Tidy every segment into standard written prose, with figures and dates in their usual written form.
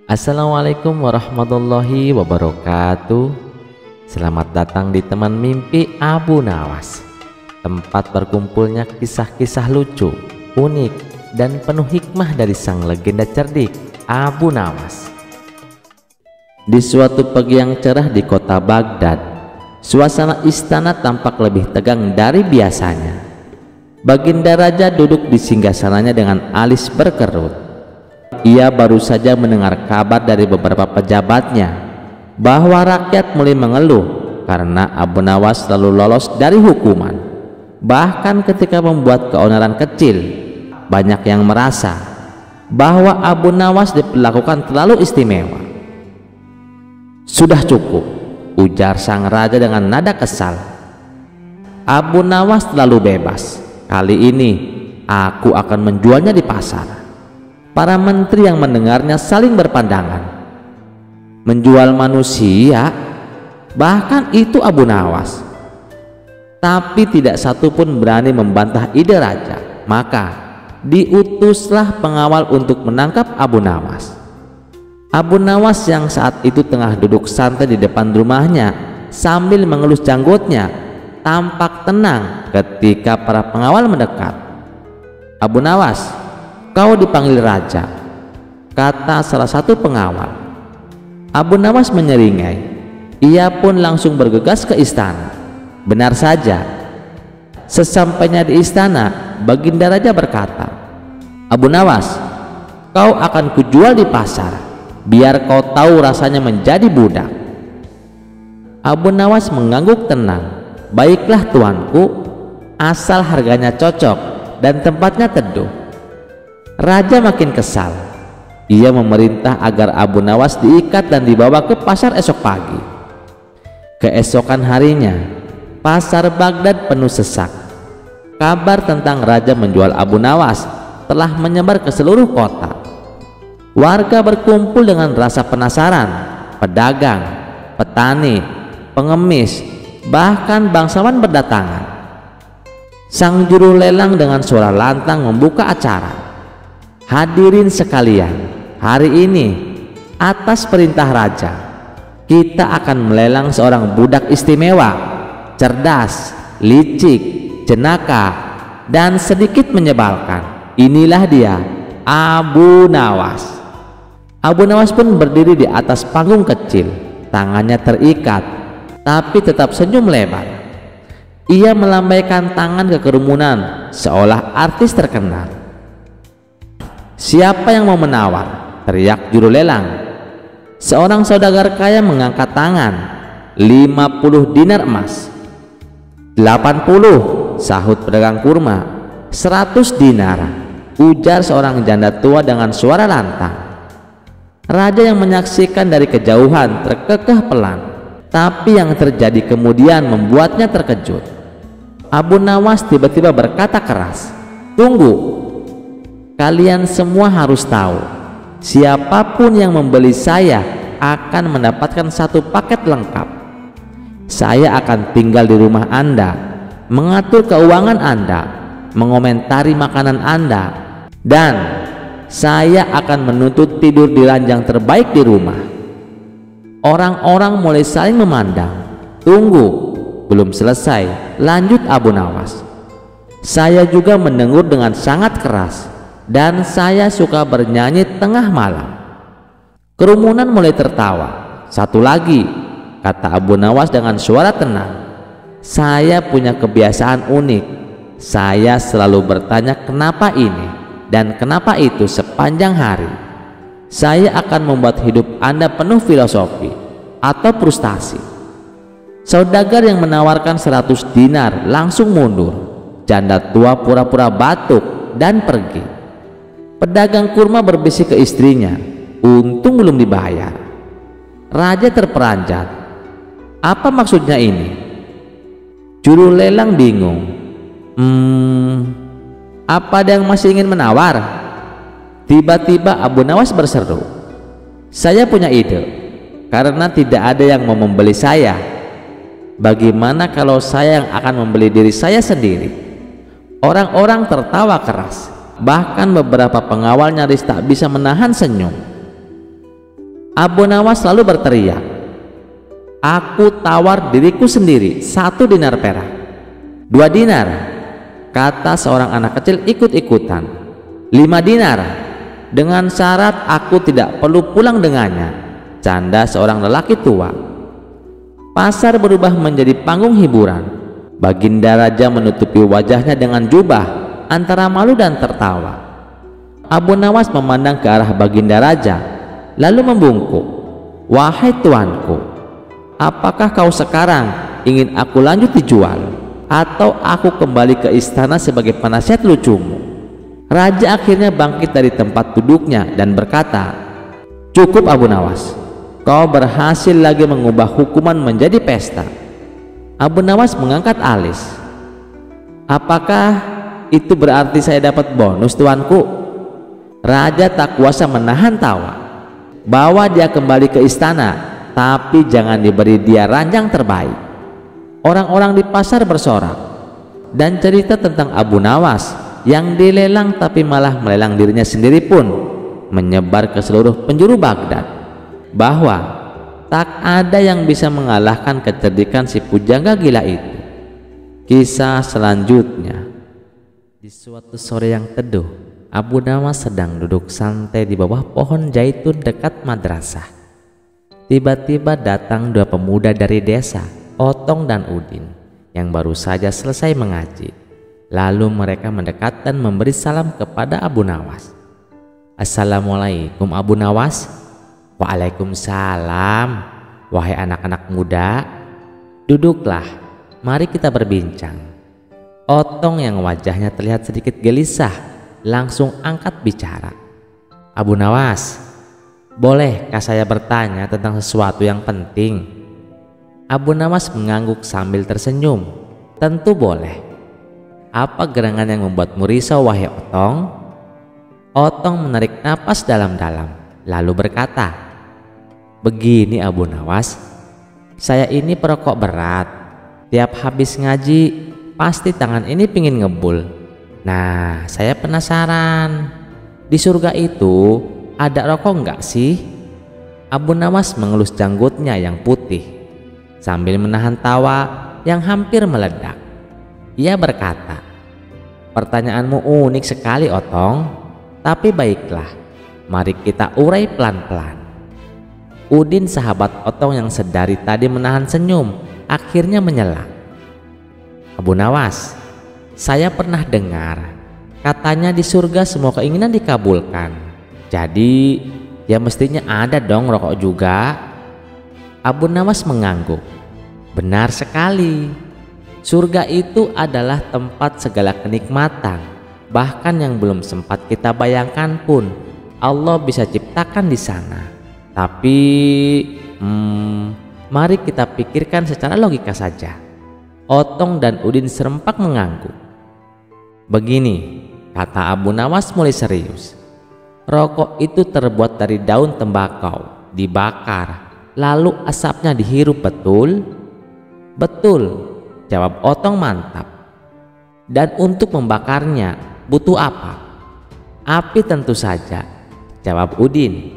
Assalamualaikum warahmatullahi wabarakatuh. Selamat datang di Teman Mimpi Abu Nawas, tempat berkumpulnya kisah-kisah lucu, unik, dan penuh hikmah dari sang legenda cerdik Abu Nawas. Di suatu pagi yang cerah di kota Baghdad, suasana istana tampak lebih tegang dari biasanya. Baginda Raja duduk di singgasananya dengan alis berkerut. Ia baru saja mendengar kabar dari beberapa pejabatnya bahwa rakyat mulai mengeluh karena Abu Nawas selalu lolos dari hukuman. Bahkan ketika membuat keonaran kecil, banyak yang merasa bahwa Abu Nawas diperlakukan terlalu istimewa. "Sudah cukup," ujar sang raja dengan nada kesal. "Abu Nawas terlalu bebas. Kali ini aku akan menjualnya di pasar." Para menteri yang mendengarnya saling berpandangan. Menjual manusia? Bahkan itu Abu Nawas. Tapi tidak satu pun berani membantah ide raja. Maka diutuslah pengawal untuk menangkap Abu Nawas. Abu Nawas yang saat itu tengah duduk santai di depan rumahnya sambil mengelus janggutnya, tampak tenang ketika para pengawal mendekat. "Abu Nawas, kau dipanggil raja," kata salah satu pengawal. Abu Nawas menyeringai. Ia pun langsung bergegas ke istana. Benar saja, sesampainya di istana, Baginda Raja berkata, "Abu Nawas, kau akan kujual di pasar, biar kau tahu rasanya menjadi budak." Abu Nawas mengangguk tenang. "Baiklah tuanku, asal harganya cocok dan tempatnya teduh." Raja makin kesal. Ia memerintah agar Abu Nawas diikat dan dibawa ke pasar esok pagi. Keesokan harinya, pasar Baghdad penuh sesak. Kabar tentang raja menjual Abu Nawas telah menyebar ke seluruh kota. Warga berkumpul dengan rasa penasaran. Pedagang, petani, pengemis, bahkan bangsawan berdatangan. Sang juru lelang dengan suara lantang membuka acara. "Hadirin sekalian, hari ini atas perintah raja, kita akan melelang seorang budak istimewa, cerdas, licik, jenaka, dan sedikit menyebalkan. Inilah dia, Abu Nawas." Abu Nawas pun berdiri di atas panggung kecil, tangannya terikat, tapi tetap senyum lebar. Ia melambaikan tangan ke kerumunan seolah artis terkenal. "Siapa yang mau menawar?" teriak juru lelang. Seorang saudagar kaya mengangkat tangan. 50 dinar emas. 80, sahut pedagang kurma. 100 dinar, ujar seorang janda tua dengan suara lantang. Raja yang menyaksikan dari kejauhan terkekeh pelan, tapi yang terjadi kemudian membuatnya terkejut. Abu Nawas tiba-tiba berkata keras, "Tunggu. Kalian semua harus tahu, siapapun yang membeli saya akan mendapatkan satu paket lengkap. Saya akan tinggal di rumah Anda, mengatur keuangan Anda, mengomentari makanan Anda, dan saya akan menuntut tidur di ranjang terbaik di rumah." Orang-orang mulai saling memandang. "Tunggu, belum selesai," lanjut Abu Nawas. "Saya juga mendengur dengan sangat keras, dan saya suka bernyanyi tengah malam." Kerumunan mulai tertawa. "Satu lagi," kata Abu Nawas dengan suara tenang, "saya punya kebiasaan unik. Saya selalu bertanya kenapa ini dan kenapa itu sepanjang hari. Saya akan membuat hidup Anda penuh filosofi atau frustasi." Saudagar yang menawarkan 100 dinar langsung mundur. Janda tua pura-pura batuk dan pergi. Pedagang kurma berbisik ke istrinya, "Untung belum dibayar." Raja terperanjat. "Apa maksudnya ini?" Juru lelang bingung. Apa ada yang masih ingin menawar?" Tiba-tiba Abu Nawas berseru, "Saya punya ide. Karena tidak ada yang mau membeli saya, bagaimana kalau saya yang akan membeli diri saya sendiri?" Orang-orang tertawa keras. Bahkan beberapa pengawal nyaris tak bisa menahan senyum. Abu Nawas lalu berteriak, "Aku tawar diriku sendiri 1 dinar perak." "2 dinar," kata seorang anak kecil ikut-ikutan. "5 dinar, dengan syarat aku tidak perlu pulang dengannya," canda seorang lelaki tua. Pasar berubah menjadi panggung hiburan. Baginda Raja menutupi wajahnya dengan jubah antara malu dan tertawa. Abu Nawas memandang ke arah Baginda Raja lalu membungkuk, "Wahai tuanku, apakah kau sekarang ingin aku lanjut dijual atau aku kembali ke istana sebagai penasihat lucumu?" Raja akhirnya bangkit dari tempat duduknya dan berkata, "Cukup Abu Nawas, kau berhasil lagi mengubah hukuman menjadi pesta." Abu Nawas mengangkat alis. "Apakah itu berarti saya dapat bonus tuanku?" Raja tak kuasa menahan tawa. "Bawa dia kembali ke istana, tapi jangan diberi dia ranjang terbaik." Orang-orang di pasar bersorak dan cerita tentang Abu Nawas yang dilelang tapi malah melelang dirinya sendiri pun menyebar ke seluruh penjuru Baghdad, bahwa tak ada yang bisa mengalahkan kecerdikan si pujangga gila itu. Kisah selanjutnya. Di suatu sore yang teduh, Abu Nawas sedang duduk santai di bawah pohon zaitun dekat madrasah. Tiba-tiba datang 2 pemuda dari desa, Otong dan Udin, yang baru saja selesai mengaji. Lalu mereka mendekat dan memberi salam kepada Abu Nawas. "Assalamualaikum Abu Nawas." "Waalaikumsalam. Wahai anak-anak muda, duduklah, mari kita berbincang." Otong yang wajahnya terlihat sedikit gelisah langsung angkat bicara. "Abu Nawas, bolehkah saya bertanya tentang sesuatu yang penting?" Abu Nawas mengangguk sambil tersenyum. "Tentu boleh. Apa gerangan yang membuatmu risau wahai Otong?" Otong menarik napas dalam-dalam lalu berkata, "Begini Abu Nawas, saya ini perokok berat. Tiap habis ngaji pasti tangan ini pingin ngebul. Nah, saya penasaran, di surga itu ada rokok enggak sih?" Abu Nawas mengelus janggutnya yang putih sambil menahan tawa yang hampir meledak. Ia berkata, "Pertanyaanmu unik sekali Otong, tapi baiklah, mari kita urai pelan-pelan." Udin, sahabat Otong yang sedari tadi menahan senyum, akhirnya menyela, "Abu Nawas, saya pernah dengar katanya di surga semua keinginan dikabulkan. Jadi ya mestinya ada dong rokok juga." Abu Nawas mengangguk. "Benar sekali. Surga itu adalah tempat segala kenikmatan. Bahkan yang belum sempat kita bayangkan pun Allah bisa ciptakan di sana. Tapi mari kita pikirkan secara logika saja." Otong dan Udin serempak mengangguk. "Begini," kata Abu Nawas mulai serius, "rokok itu terbuat dari daun tembakau, dibakar, lalu asapnya dihirup, betul?" "Betul," jawab Otong mantap. "Dan untuk membakarnya butuh apa?" "Api tentu saja," jawab Udin.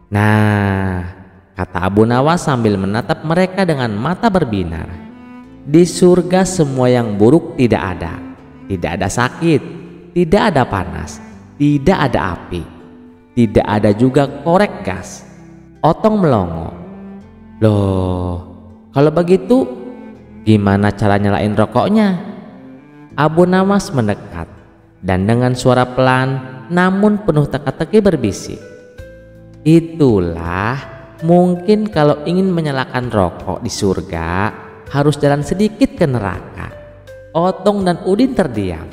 "Nah," kata Abu Nawas sambil menatap mereka dengan mata berbinar, "di surga semua yang buruk tidak ada. Tidak ada sakit, tidak ada panas, tidak ada api, tidak ada juga korek gas." Otong melongo. "Loh, kalau begitu gimana cara nyalain rokoknya?" Abu Nawas mendekat dan dengan suara pelan namun penuh teka-teki berbisik, "Itulah, mungkin kalau ingin menyalakan rokok di surga harus jalan sedikit ke neraka." Otong dan Udin terdiam.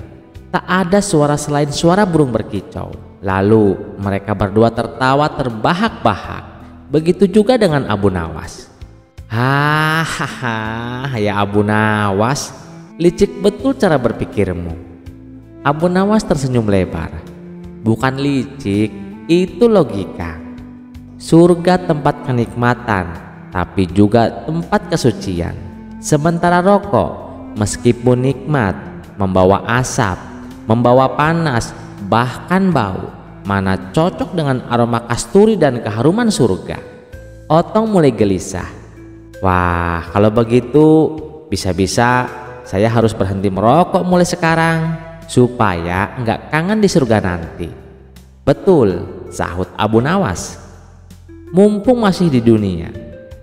Tak ada suara selain suara burung berkicau. Lalu mereka berdua tertawa terbahak-bahak. Begitu juga dengan Abu Nawas. "Hahaha, ya Abu Nawas, licik betul cara berpikirmu." Abu Nawas tersenyum lebar. "Bukan licik, itu logika. Surga tempat kenikmatan, tapi juga tempat kesucian. Sementara rokok meskipun nikmat membawa asap, membawa panas, bahkan bau. mana cocok dengan aroma kasturi dan keharuman surga. Otong mulai gelisah. Wah, kalau begitu bisa-bisa saya harus berhenti merokok mulai sekarang supaya nggak kangen di surga nanti. Betul, sahut Abu Nawas. Mumpung masih di dunia,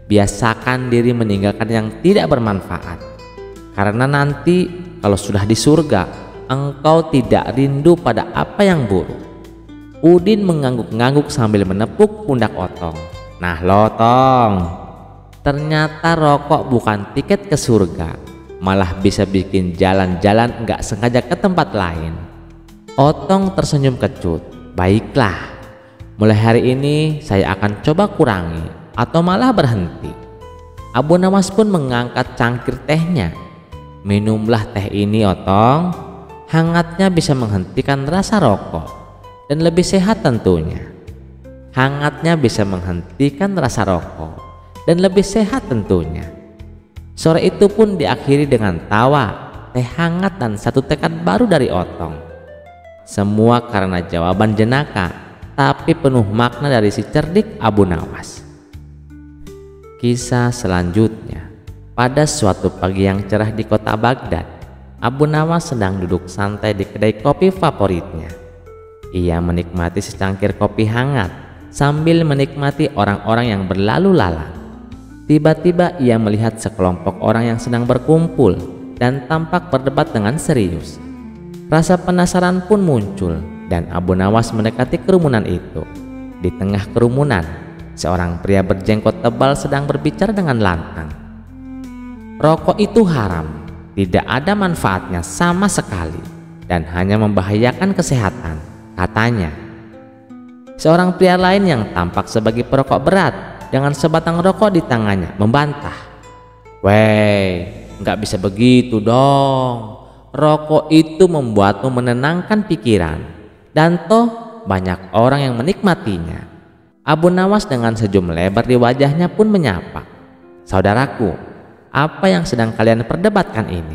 biasakan diri meninggalkan yang tidak bermanfaat. Karena nanti kalau sudah di surga, engkau tidak rindu pada apa yang buruk. Udin mengangguk-ngangguk sambil menepuk pundak Otong. Nah lo Tong, ternyata rokok bukan tiket ke surga, malah bisa bikin jalan-jalan nggak sengaja ke tempat lain. Otong tersenyum kecut. Baiklah, mulai hari ini saya akan coba kurangi atau malah berhenti. Abu Nawas pun mengangkat cangkir tehnya. Minumlah teh ini Otong, hangatnya bisa menghentikan rasa rokok dan lebih sehat tentunya. Hangatnya bisa menghentikan rasa rokok dan lebih sehat tentunya. Sore itu pun diakhiri dengan tawa, teh hangat dan satu tekad baru dari Otong. Semua karena jawaban jenaka, tapi penuh makna dari si cerdik Abu Nawas. Kisah selanjutnya. Pada suatu pagi yang cerah di kota Baghdad, Abu Nawas sedang duduk santai di kedai kopi favoritnya. Ia menikmati secangkir kopi hangat sambil menikmati orang-orang yang berlalu lalang. Tiba-tiba ia melihat sekelompok orang yang sedang berkumpul dan tampak berdebat dengan serius. Rasa penasaran pun muncul dan Abu Nawas mendekati kerumunan itu. Di tengah kerumunan, seorang pria berjenggot tebal sedang berbicara dengan lantang. Rokok itu haram, tidak ada manfaatnya sama sekali dan hanya membahayakan kesehatan, katanya. Seorang pria lain yang tampak sebagai perokok berat dengan sebatang rokok di tangannya membantah. Weh, nggak bisa begitu dong. Rokok itu membuatmu menenangkan pikiran dan toh banyak orang yang menikmatinya. Abu Nawas dengan senyum lebar di wajahnya pun menyapa. Saudaraku, apa yang sedang kalian perdebatkan ini?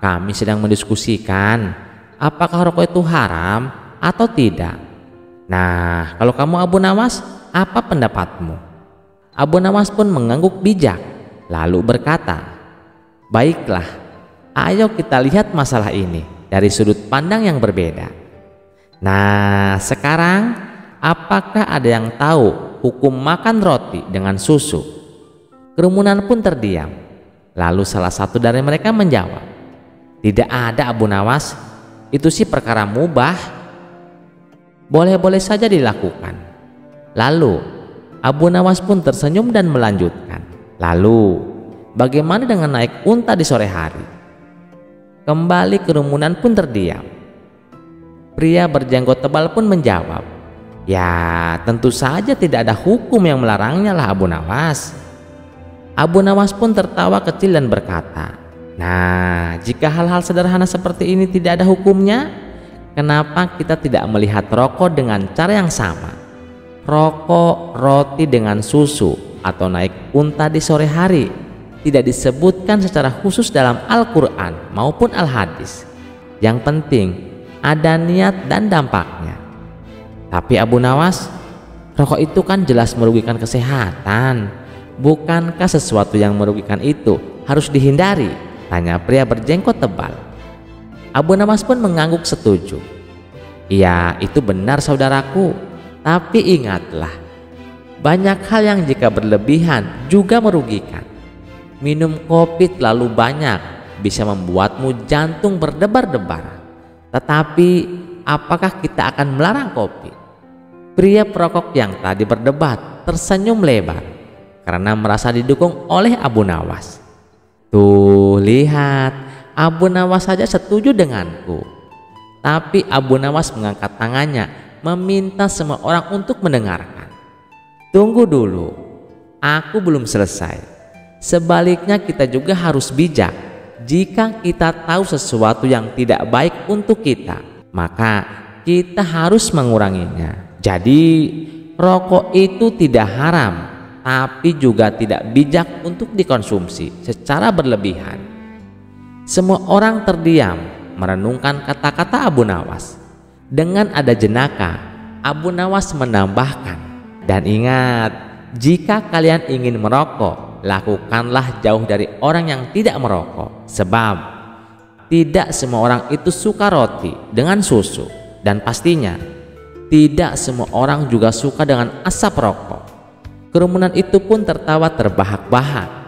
Kami sedang mendiskusikan apakah rokok itu haram atau tidak. Nah, kalau kamu Abu Nawas, apa pendapatmu? Abu Nawas pun mengangguk bijak lalu berkata, baiklah, ayo kita lihat masalah ini dari sudut pandang yang berbeda. Nah, sekarang apakah ada yang tahu hukum makan roti dengan susu? Kerumunan pun terdiam. Lalu salah satu dari mereka menjawab, tidak ada Abu Nawas, itu sih perkara mubah. Boleh-boleh saja dilakukan. Lalu Abu Nawas pun tersenyum dan melanjutkan, lalu bagaimana dengan naik unta di sore hari? Kembali kerumunan pun terdiam. Pria berjenggot tebal pun menjawab, ya tentu saja tidak ada hukum yang melarangnya lah Abu Nawas. Abu Nawas pun tertawa kecil dan berkata, nah jika hal-hal sederhana seperti ini tidak ada hukumnya, kenapa kita tidak melihat rokok dengan cara yang sama? Rokok, roti dengan susu, atau naik unta di sore hari tidak disebutkan secara khusus dalam Al-Quran maupun Al-Hadis. Yang penting ada niat dan dampaknya. Tapi Abu Nawas, rokok itu kan jelas merugikan kesehatan. Bukankah sesuatu yang merugikan itu harus dihindari? Tanya pria berjenggot tebal. Abu Nawas pun mengangguk setuju. Iya, itu benar saudaraku. Tapi ingatlah, banyak hal yang jika berlebihan juga merugikan. Minum kopi terlalu banyak bisa membuatmu jantung berdebar-debar. Tetapi apakah kita akan melarang kopi? Pria perokok yang tadi berdebat tersenyum lebar karena merasa didukung oleh Abu Nawas. Tuh lihat, Abu Nawas saja setuju denganku. Tapi Abu Nawas mengangkat tangannya meminta semua orang untuk mendengarkan. Tunggu dulu, aku belum selesai. Sebaliknya kita juga harus bijak. Jika kita tahu sesuatu yang tidak baik untuk kita, maka kita harus menguranginya. Jadi rokok itu tidak haram, tapi juga tidak bijak untuk dikonsumsi secara berlebihan. Semua orang terdiam merenungkan kata-kata Abu Nawas. Dengan ada jenaka, Abu Nawas menambahkan, dan ingat, jika kalian ingin merokok, lakukanlah jauh dari orang yang tidak merokok, sebab tidak semua orang itu suka roti dengan susu, dan pastinya tidak semua orang juga suka dengan asap rokok. Kerumunan itu pun tertawa terbahak-bahak.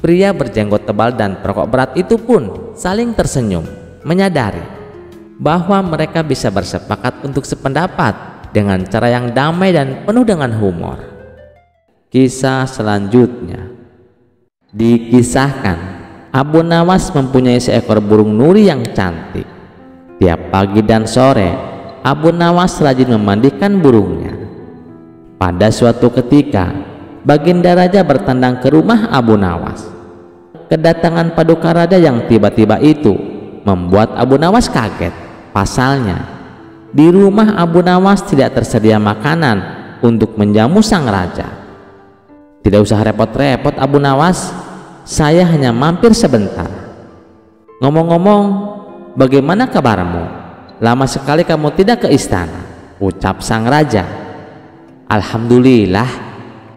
Pria berjenggot tebal dan perokok berat itu pun saling tersenyum, menyadari bahwa mereka bisa bersepakat untuk sependapat dengan cara yang damai dan penuh dengan humor. Kisah selanjutnya dikisahkan, Abu Nawas mempunyai seekor burung nuri yang cantik. Tiap pagi dan sore, Abu Nawas rajin memandikan burungnya. Pada suatu ketika, Baginda Raja bertandang ke rumah Abu Nawas. Kedatangan Paduka Raja yang tiba-tiba itu membuat Abu Nawas kaget. Pasalnya, di rumah Abu Nawas tidak tersedia makanan untuk menjamu sang raja. Tidak usah repot-repot Abu Nawas, saya hanya mampir sebentar. Ngomong-ngomong, bagaimana kabarmu? Lama sekali kamu tidak ke istana, ucap sang raja. Alhamdulillah,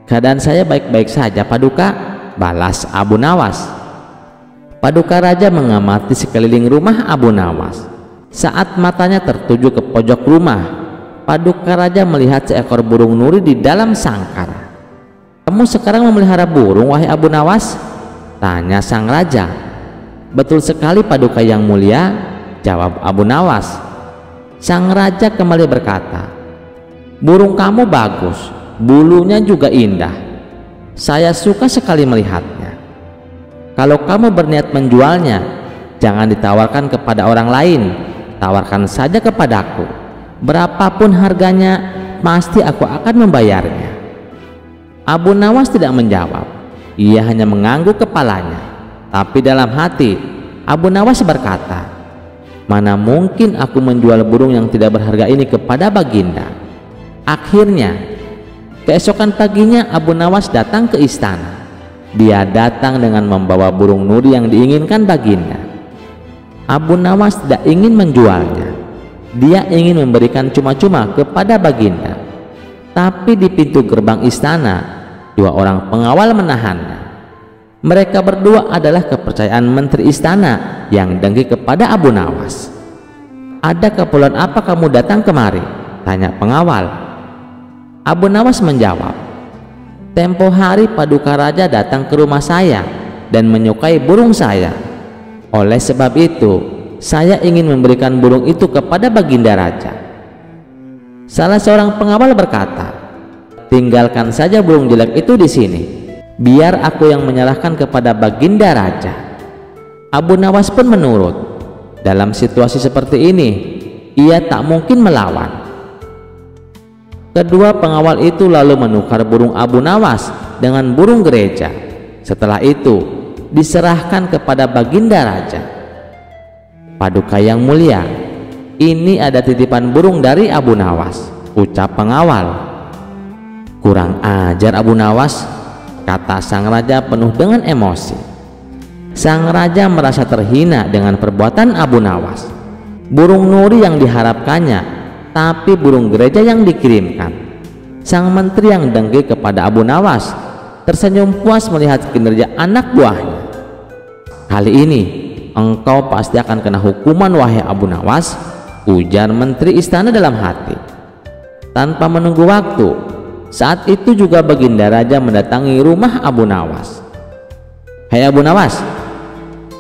keadaan saya baik-baik saja Paduka, balas Abu Nawas. Paduka Raja mengamati sekeliling rumah Abu Nawas. Saat matanya tertuju ke pojok rumah, Paduka Raja melihat seekor burung nuri di dalam sangkar. Kamu sekarang memelihara burung, wahai Abu Nawas? Tanya sang raja. Betul sekali Paduka yang mulia, jawab Abu Nawas. Sang raja kembali berkata, burung kamu bagus, bulunya juga indah. Saya suka sekali melihatnya. Kalau kamu berniat menjualnya, jangan ditawarkan kepada orang lain, tawarkan saja kepadaku. Berapapun harganya, pasti aku akan membayarnya. Abu Nawas tidak menjawab. Ia hanya mengangguk kepalanya. Tapi dalam hati, Abu Nawas berkata, mana mungkin aku menjual burung yang tidak berharga ini kepada Baginda. Akhirnya, keesokan paginya Abu Nawas datang ke istana. Dia datang dengan membawa burung nuri yang diinginkan Baginda. Abu Nawas tidak ingin menjualnya. Dia ingin memberikan cuma-cuma kepada Baginda. Tapi di pintu gerbang istana, dua orang pengawal menahannya. Mereka berdua adalah kepercayaan menteri istana yang dengki kepada Abu Nawas. Ada keperluan apa kamu datang kemari? Tanya pengawal. Abu Nawas menjawab, tempo hari Paduka Raja datang ke rumah saya dan menyukai burung saya. Oleh sebab itu, saya ingin memberikan burung itu kepada Baginda Raja. Salah seorang pengawal berkata, tinggalkan saja burung jelek itu di sini. Biar aku yang menyerahkan kepada Baginda Raja. Abu Nawas pun menurut. Dalam situasi seperti ini, ia tak mungkin melawan. Kedua pengawal itu lalu menukar burung Abu Nawas dengan burung gereja. Setelah itu, diserahkan kepada Baginda Raja. Paduka yang mulia, ini ada titipan burung dari Abu Nawas, ucap pengawal. Kurang ajar Abu Nawas, kata sang raja penuh dengan emosi. Sang raja merasa terhina dengan perbuatan Abu Nawas. Burung nuri yang diharapkannya, tapi burung gereja yang dikirimkan. Sang menteri yang dengki kepada Abu Nawas tersenyum puas melihat kinerja anak buahnya. Kali ini engkau pasti akan kena hukuman, wahai Abu Nawas, ujar menteri istana dalam hati. Tanpa menunggu waktu, saat itu juga Baginda Raja mendatangi rumah Abu Nawas. Hai Abu Nawas,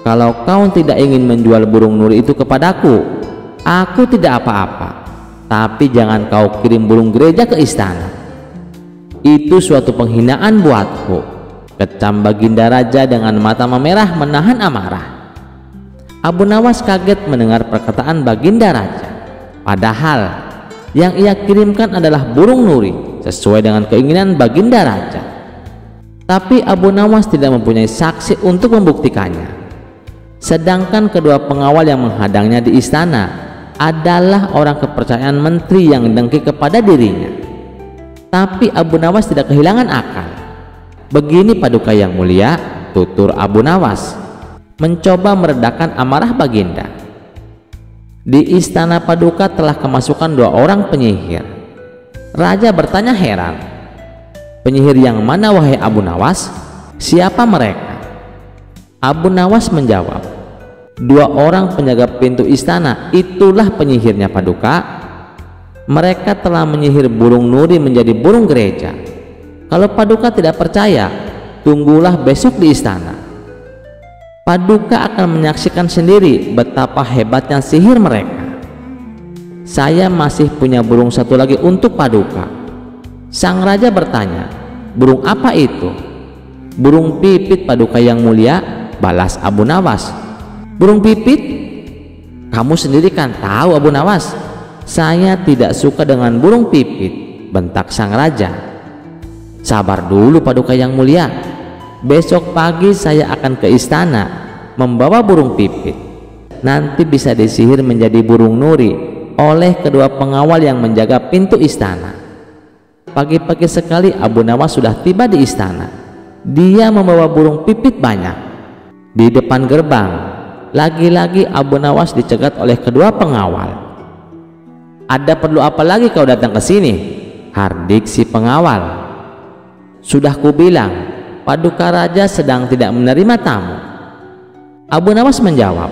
kalau kau tidak ingin menjual burung nuri itu kepadaku, aku tidak apa-apa. Tapi jangan kau kirim burung gereja ke istana. Itu suatu penghinaan buatku, kecam Baginda Raja dengan mata memerah menahan amarah. Abu Nawas kaget mendengar perkataan Baginda Raja. Padahal yang ia kirimkan adalah burung nuri sesuai dengan keinginan Baginda Raja. Tapi Abu Nawas tidak mempunyai saksi untuk membuktikannya. Sedangkan kedua pengawal yang menghadangnya di istana adalah orang kepercayaan menteri yang dengki kepada dirinya. Tapi Abu Nawas tidak kehilangan akal. Begini Paduka yang mulia, tutur Abu Nawas, mencoba meredakan amarah Baginda. Di istana Paduka telah kemasukan dua orang penyihir. Raja bertanya heran, "Penyihir yang mana wahai Abu Nawas? Siapa mereka?" Abu Nawas menjawab, "2 orang penjaga pintu istana, itulah penyihirnya Paduka. Mereka telah menyihir burung nuri menjadi burung gereja. Kalau Paduka tidak percaya, tunggulah besok di istana. Paduka akan menyaksikan sendiri betapa hebatnya sihir mereka. Saya masih punya burung satu lagi untuk Paduka." Sang raja bertanya, "Burung apa itu?" "Burung pipit Paduka yang mulia," balas Abu Nawas. "Burung pipit? Kamu sendiri kan tahu Abu Nawas, saya tidak suka dengan burung pipit," bentak sang raja. "Sabar dulu Paduka yang mulia, besok pagi saya akan ke istana membawa burung pipit. Nanti bisa disihir menjadi burung nuri oleh kedua pengawal yang menjaga pintu istana." Pagi-pagi sekali Abu Nawas sudah tiba di istana. Dia membawa burung pipit banyak. Di depan gerbang, lagi-lagi Abu Nawas dicegat oleh kedua pengawal. "Ada perlu apa lagi kau datang ke sini?" hardik si pengawal. "Sudah kubilang, Paduka Raja sedang tidak menerima tamu." Abu Nawas menjawab,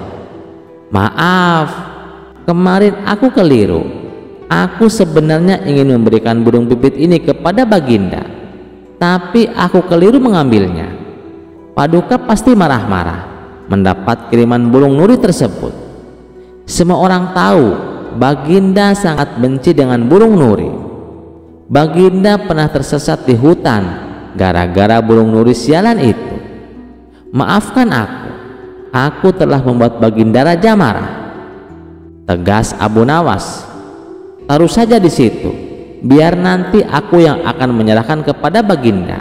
"Maaf, kemarin aku keliru. Aku sebenarnya ingin memberikan burung pipit ini kepada Baginda, tapi aku keliru mengambilnya. Paduka pasti marah-marah mendapat kiriman burung nuri tersebut. Semua orang tahu Baginda sangat benci dengan burung nuri. Baginda pernah tersesat di hutan gara-gara burung nuri sialan itu. Maafkan aku telah membuat Baginda Raja marah," tegas Abu Nawas. "Taruh saja di situ, biar nanti aku yang akan menyerahkan kepada Baginda,"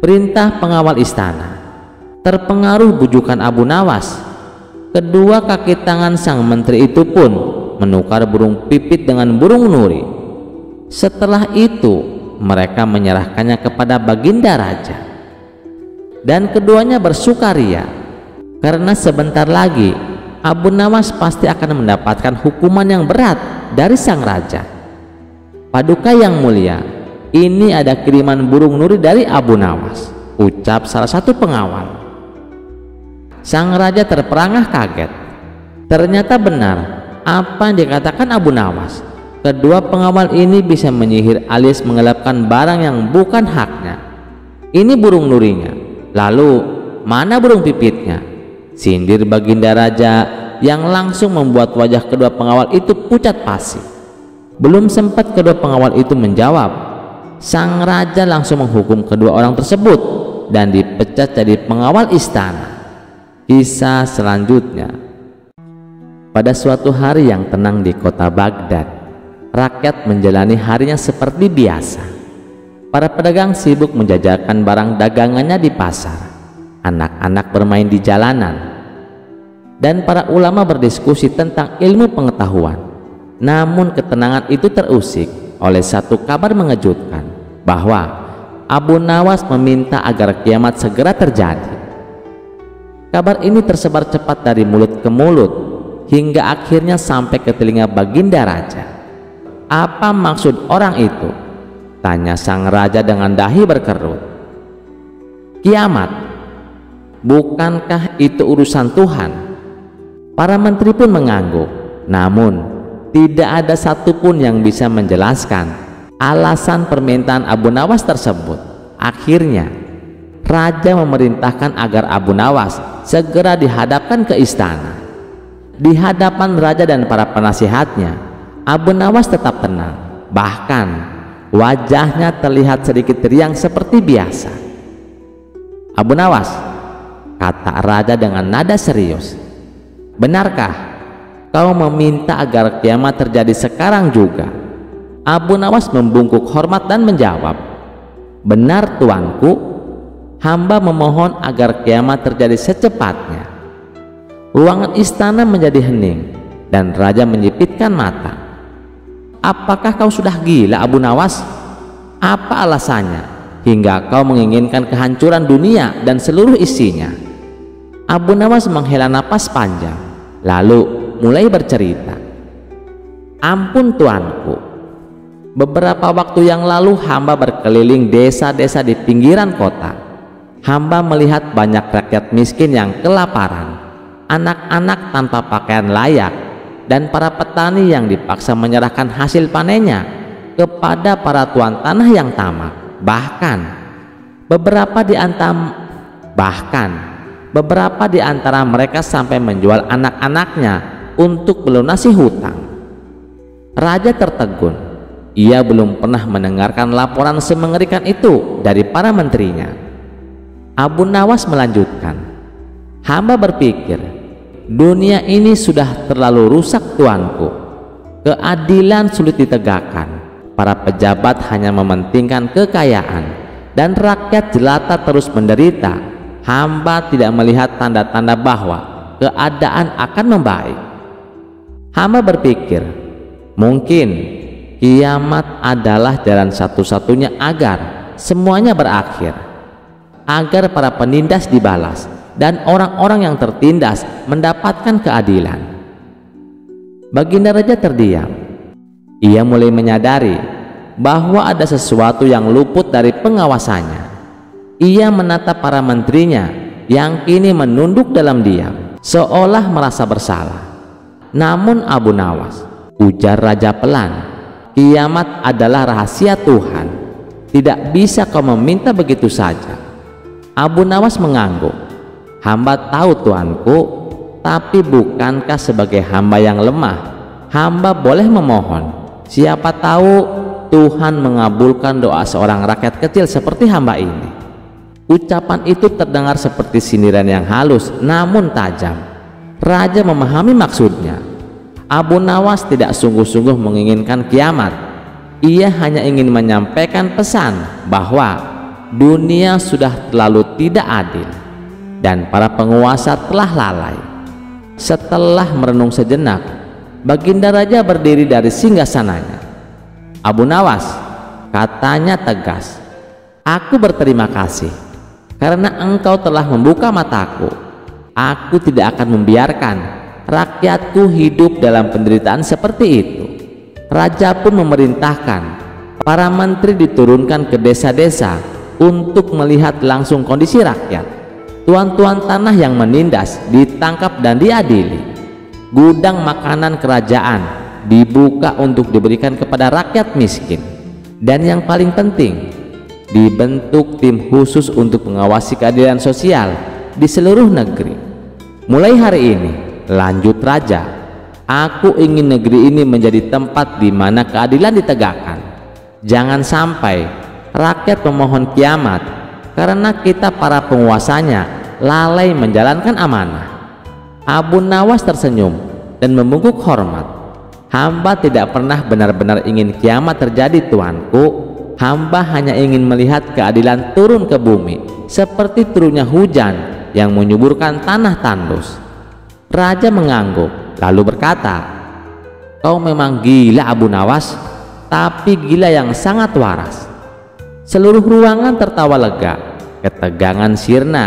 perintah pengawal istana. Terpengaruh bujukan Abu Nawas, kedua kaki tangan sang menteri itu pun menukar burung pipit dengan burung nuri. Setelah itu mereka menyerahkannya kepada Baginda Raja, dan keduanya bersukaria karena sebentar lagi Abu Nawas pasti akan mendapatkan hukuman yang berat dari sang raja. "Paduka yang mulia, ini ada kiriman burung nuri dari Abu Nawas," ucap salah satu pengawal. Sang raja terperangah kaget. Ternyata benar apa yang dikatakan Abu Nawas. Kedua pengawal ini bisa menyihir alias menggelapkan barang yang bukan haknya. "Ini burung nurinya, lalu mana burung pipitnya?" sindir Baginda Raja yang langsung membuat wajah kedua pengawal itu pucat pasi. Belum sempat kedua pengawal itu menjawab, sang raja langsung menghukum kedua orang tersebut dan dipecat jadi pengawal istana. Kisah selanjutnya. Pada suatu hari yang tenang di kota Baghdad, rakyat menjalani harinya seperti biasa. Para pedagang sibuk menjajakan barang dagangannya di pasar, anak-anak bermain di jalanan, dan para ulama berdiskusi tentang ilmu pengetahuan. Namun ketenangan itu terusik oleh satu kabar mengejutkan bahwa Abu Nawas meminta agar kiamat segera terjadi. Kabar ini tersebar cepat dari mulut ke mulut hingga akhirnya sampai ke telinga Baginda Raja. "Apa maksud orang itu?" tanya sang raja dengan dahi berkerut. "Kiamat? Bukankah itu urusan Tuhan?" Para menteri pun mengangguk, namun tidak ada satupun yang bisa menjelaskan alasan permintaan Abu Nawas tersebut. Akhirnya raja memerintahkan agar Abu Nawas segera dihadapkan ke istana. Di hadapan raja dan para penasihatnya, Abu Nawas tetap tenang, bahkan wajahnya terlihat sedikit riang seperti biasa. "Abu Nawas," kata raja dengan nada serius, "benarkah kau meminta agar kiamat terjadi sekarang juga?" Abu Nawas membungkuk hormat dan menjawab, "Benar tuanku, hamba memohon agar kiamat terjadi secepatnya." Ruangan istana menjadi hening dan raja menyipitkan mata. "Apakah kau sudah gila Abu Nawas? Apa alasannya hingga kau menginginkan kehancuran dunia dan seluruh isinya?" Abu Nawas menghela napas panjang lalu mulai bercerita. "Ampun tuanku, Beberapa waktu yang lalu hamba berkeliling desa-desa di pinggiran kota. Hamba melihat banyak rakyat miskin yang kelaparan, anak-anak tanpa pakaian layak, dan para petani yang dipaksa menyerahkan hasil panennya kepada para tuan tanah yang tamak. Bahkan beberapa di antara mereka sampai menjual anak-anaknya untuk melunasi hutang. Raja tertegun. Ia belum pernah mendengarkan laporan semengerikan itu dari para menterinya. Abu Nawas melanjutkan, hamba berpikir, dunia ini sudah terlalu rusak tuanku. Keadilan sulit ditegakkan. Para pejabat hanya mementingkan kekayaan, dan rakyat jelata terus menderita. Hamba tidak melihat tanda-tanda bahwa keadaan akan membaik. Hamba berpikir, mungkin kiamat adalah jalan satu-satunya agar semuanya berakhir, agar para penindas dibalas dan orang-orang yang tertindas mendapatkan keadilan. Baginda Raja terdiam. Ia mulai menyadari bahwa ada sesuatu yang luput dari pengawasannya. Ia menatap para menterinya yang kini menunduk dalam diam, seolah merasa bersalah. Namun Abu Nawas, ujar raja pelan, kiamat adalah rahasia Tuhan. Tidak bisa kau meminta begitu saja. Abu Nawas mengangguk. Hamba tahu tuanku, tapi bukankah sebagai hamba yang lemah, hamba boleh memohon? Siapa tahu Tuhan mengabulkan doa seorang rakyat kecil seperti hamba ini. Ucapan itu terdengar seperti sindiran yang halus namun tajam. Raja memahami maksudnya. Abu Nawas tidak sungguh-sungguh menginginkan kiamat. Ia hanya ingin menyampaikan pesan bahwa dunia sudah terlalu tidak adil dan para penguasa telah lalai. Setelah merenung sejenak, Baginda Raja berdiri dari singgasananya. Abu Nawas, katanya tegas, aku berterima kasih karena engkau telah membuka mataku. Aku tidak akan membiarkan rakyatku hidup dalam penderitaan seperti itu. Raja pun memerintahkan para menteri diturunkan ke desa-desa untuk melihat langsung kondisi rakyat. Tuan-tuan tanah yang menindas ditangkap dan diadili. Gudang makanan kerajaan dibuka untuk diberikan kepada rakyat miskin. Dan yang paling penting, dibentuk tim khusus untuk mengawasi keadilan sosial di seluruh negeri. Mulai hari ini, lanjut raja, aku ingin negeri ini menjadi tempat di mana keadilan ditegakkan. Jangan sampai rakyat memohon kiamat karena kita para penguasanya lalai menjalankan amanah. Abu Nawas tersenyum dan membungkuk hormat. Hamba tidak pernah benar-benar ingin kiamat terjadi tuanku. Hamba hanya ingin melihat keadilan turun ke bumi seperti turunnya hujan yang menyuburkan tanah tandus. Raja mengangguk lalu berkata, kau memang gila Abu Nawas, tapi gila yang sangat waras. Seluruh ruangan tertawa lega, ketegangan sirna,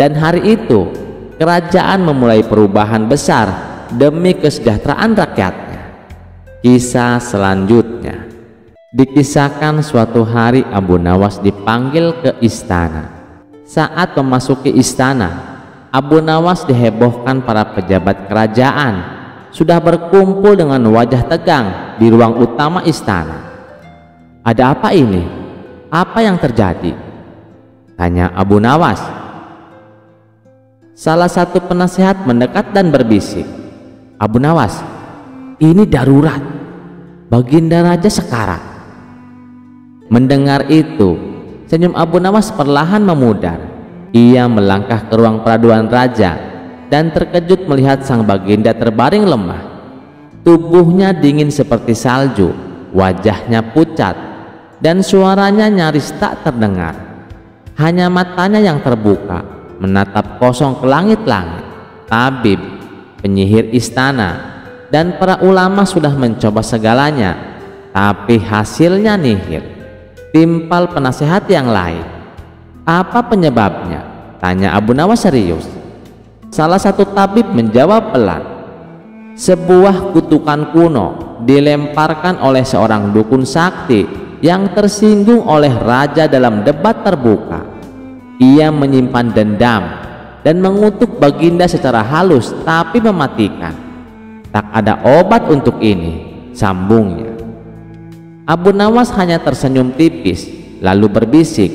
dan hari itu kerajaan memulai perubahan besar demi kesejahteraan rakyatnya. Kisah selanjutnya dikisahkan suatu hari Abu Nawas dipanggil ke istana. Saat memasuki istana, Abu Nawas dihebohkan para pejabat kerajaan sudah berkumpul dengan wajah tegang di ruang utama istana. Ada apa ini? Apa yang terjadi? Tanya Abu Nawas. Salah satu penasehat mendekat dan berbisik, Abu Nawas, ini darurat. Baginda Raja sekarat. Mendengar itu, senyum Abu Nawas perlahan memudar. Ia melangkah ke ruang peraduan raja dan terkejut melihat sang baginda terbaring lemah. Tubuhnya dingin seperti salju, wajahnya pucat, dan suaranya nyaris tak terdengar. Hanya matanya yang terbuka menatap kosong ke langit-langit. Tabib, penyihir istana, dan para ulama sudah mencoba segalanya, tapi hasilnya nihil. Timpal penasehat yang lain. Apa penyebabnya? Tanya Abu Nawas serius. Salah satu tabib menjawab pelan, Sebuah kutukan kuno dilemparkan oleh seorang dukun sakti yang tersinggung oleh raja dalam debat terbuka. Ia menyimpan dendam dan mengutuk Baginda secara halus tapi mematikan. Tak ada obat untuk ini, sambungnya. Abu Nawas hanya tersenyum tipis lalu berbisik,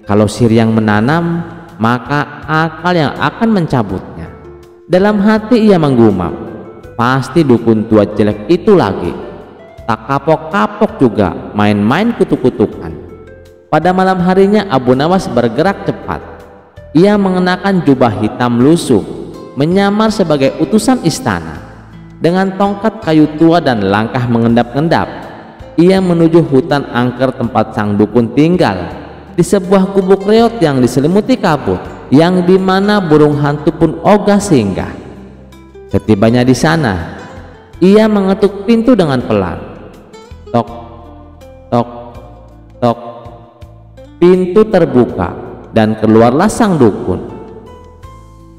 kalau sihir yang menanam, maka akal yang akan mencabutnya. Dalam hati ia menggumam, pasti dukun tua jelek itu lagi. Tak kapok-kapok juga main-main kutuk-kutukan. Pada malam harinya Abu Nawas bergerak cepat. Ia mengenakan jubah hitam lusuh, menyamar sebagai utusan istana. Dengan tongkat kayu tua dan langkah mengendap-endap, ia menuju hutan angker tempat sang dukun tinggal, di sebuah gubuk reot yang diselimuti kabut, yang dimana burung hantu pun ogah singgah. Setibanya di sana, ia mengetuk pintu dengan pelan. Tok, tok, tok. Pintu terbuka dan keluarlah sang dukun.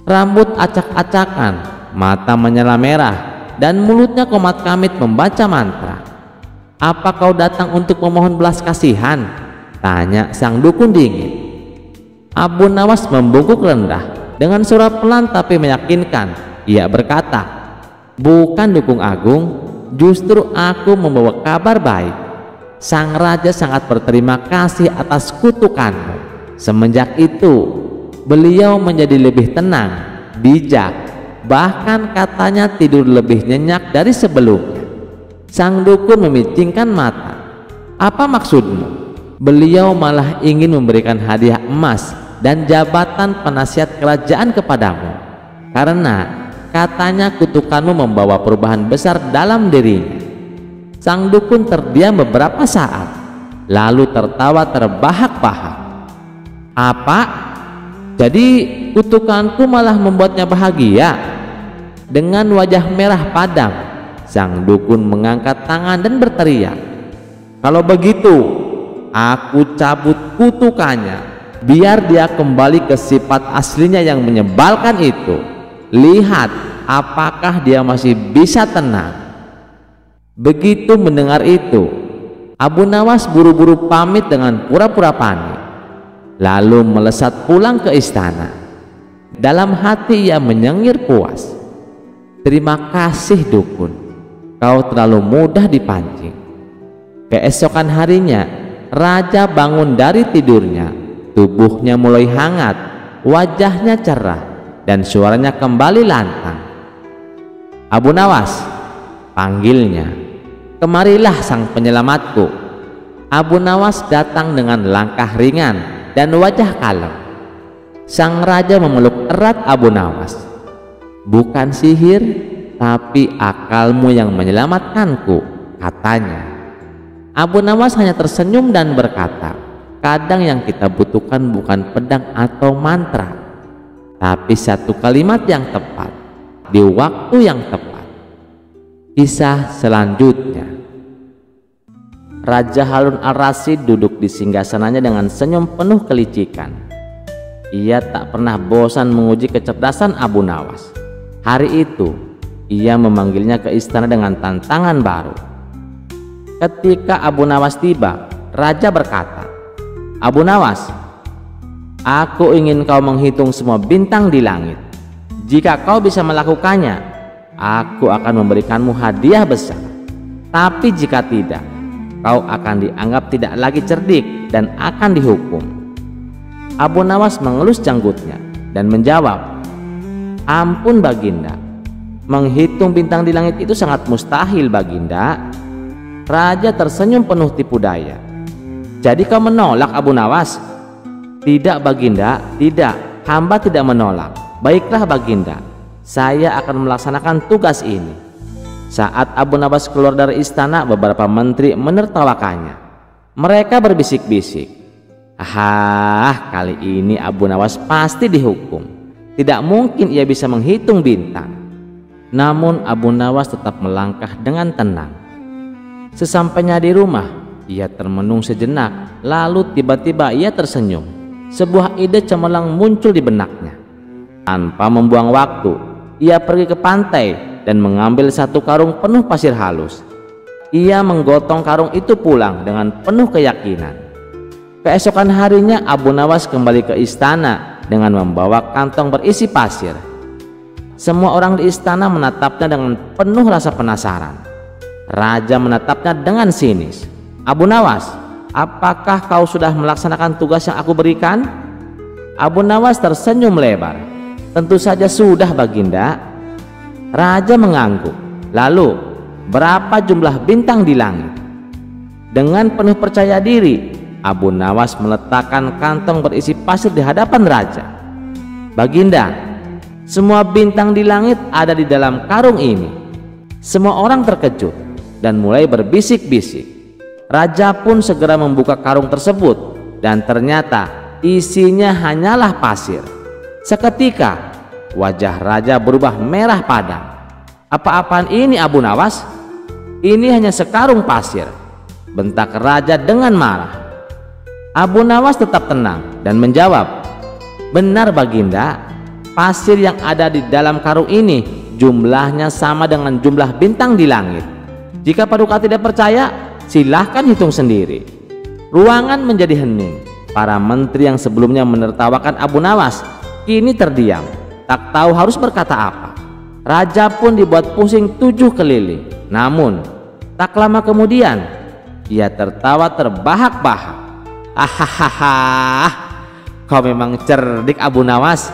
Rambut acak-acakan, mata menyala merah, dan mulutnya komat kamit membaca mantra. Apa kau datang untuk memohon belas kasihan? Tanya sang dukun dingin. Abu Nawas membungkuk rendah dengan suara pelan tapi meyakinkan. Ia berkata, bukan dukun agung, justru aku membawa kabar baik. Sang raja sangat berterima kasih atas kutukanmu. Semenjak itu beliau menjadi lebih tenang, bijak, bahkan katanya tidur lebih nyenyak dari sebelumnya. Sang dukun memicingkan mata. Apa maksudmu? Beliau malah ingin memberikan hadiah emas dan jabatan penasihat kerajaan kepadamu, karena katanya kutukanmu membawa perubahan besar dalam dirinya. Sang dukun terdiam beberapa saat, lalu tertawa terbahak-bahak. Apa? Jadi kutukanku malah membuatnya bahagia? Dengan wajah merah padam, sang dukun mengangkat tangan dan berteriak, kalau begitu aku cabut kutukannya, biar dia kembali ke sifat aslinya yang menyebalkan itu. Lihat apakah dia masih bisa tenang. Begitu mendengar itu, Abu Nawas buru-buru pamit dengan pura-pura panik, lalu melesat pulang ke istana. Dalam hati ia menyengir puas. Terima kasih dukun, kau terlalu mudah dipancing. Keesokan harinya, raja bangun dari tidurnya. Tubuhnya mulai hangat, wajahnya cerah, dan suaranya kembali lantang. Abu Nawas, panggilnya. Kemarilah sang penyelamatku. Abu Nawas datang dengan langkah ringan dan wajah kalem. Sang raja memeluk erat Abu Nawas. Bukan sihir, tapi akalmu yang menyelamatkanku, katanya. Abu Nawas hanya tersenyum dan berkata, kadang yang kita butuhkan bukan pedang atau mantra, tapi satu kalimat yang tepat di waktu yang tepat. Kisah selanjutnya. Raja Harun al-Rasyid duduk di singgasananya dengan senyum penuh kelicikan. Ia tak pernah bosan menguji kecerdasan Abu Nawas. Hari itu ia memanggilnya ke istana dengan tantangan baru. Ketika Abu Nawas tiba, raja berkata, Abu Nawas, aku ingin kau menghitung semua bintang di langit. Jika kau bisa melakukannya, aku akan memberikanmu hadiah besar. Tapi jika tidak, kau akan dianggap tidak lagi cerdik dan akan dihukum. Abu Nawas mengelus janggutnya dan menjawab, ampun Baginda, menghitung bintang di langit itu sangat mustahil Baginda. Raja tersenyum penuh tipu daya. Jadi kau menolak Abu Nawas? Tidak Baginda, tidak, hamba tidak menolak. Baiklah Baginda, saya akan melaksanakan tugas ini. Saat Abu Nawas keluar dari istana, beberapa menteri menertawakannya. Mereka berbisik-bisik, kali ini Abu Nawas pasti dihukum. Tidak mungkin ia bisa menghitung bintang. Namun Abu Nawas tetap melangkah dengan tenang. Sesampainya di rumah, ia termenung sejenak, lalu tiba-tiba ia tersenyum. Sebuah ide cemerlang muncul di benaknya. Tanpa membuang waktu, ia pergi ke pantai dan mengambil satu karung penuh pasir halus. Ia menggotong karung itu pulang dengan penuh keyakinan. Keesokan harinya Abu Nawas kembali ke istana dengan membawa kantong berisi pasir. Semua orang di istana menatapnya dengan penuh rasa penasaran. Raja menatapnya dengan sinis. "Abu Nawas, apakah kau sudah melaksanakan tugas yang aku berikan?" Abu Nawas tersenyum lebar. "Tentu saja sudah, Baginda." Raja mengangguk. "Lalu, berapa jumlah bintang di langit?" Dengan penuh percaya diri, Abu Nawas meletakkan kantong berisi pasir di hadapan raja. "Baginda, semua bintang di langit ada di dalam karung ini." Semua orang terkejut dan mulai berbisik-bisik. Raja pun segera membuka karung tersebut dan ternyata isinya hanyalah pasir. Seketika wajah raja berubah merah padam. "Apa-apaan ini, Abu Nawas? Ini hanya sekarung pasir," bentak raja dengan marah. Abu Nawas tetap tenang dan menjawab, "Benar, Baginda, pasir yang ada di dalam karung ini jumlahnya sama dengan jumlah bintang di langit. Jika Paduka tidak percaya, silahkan hitung sendiri." Ruangan menjadi hening. Para menteri yang sebelumnya menertawakan Abu Nawas kini terdiam, tak tahu harus berkata apa. Raja pun dibuat pusing 7 keliling. Namun tak lama kemudian ia tertawa terbahak-bahak. "Hahaha, kau memang cerdik, Abu Nawas.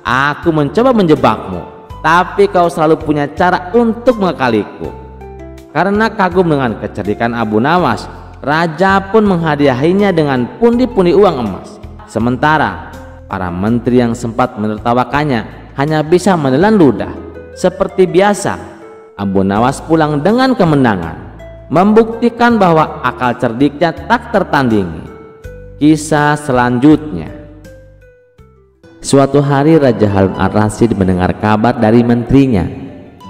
Aku mencoba menjebakmu, tapi kau selalu punya cara untuk mengakaliku." Karena kagum dengan kecerdikan Abu Nawas, raja pun menghadiahinya dengan pundi-pundi uang emas. Sementara para menteri yang sempat menertawakannya hanya bisa menelan ludah. Seperti biasa, Abu Nawas pulang dengan kemenangan, membuktikan bahwa akal cerdiknya tak tertandingi. Kisah selanjutnya. Suatu hari Raja Harun Ar-Rasyid mendengar kabar dari menterinya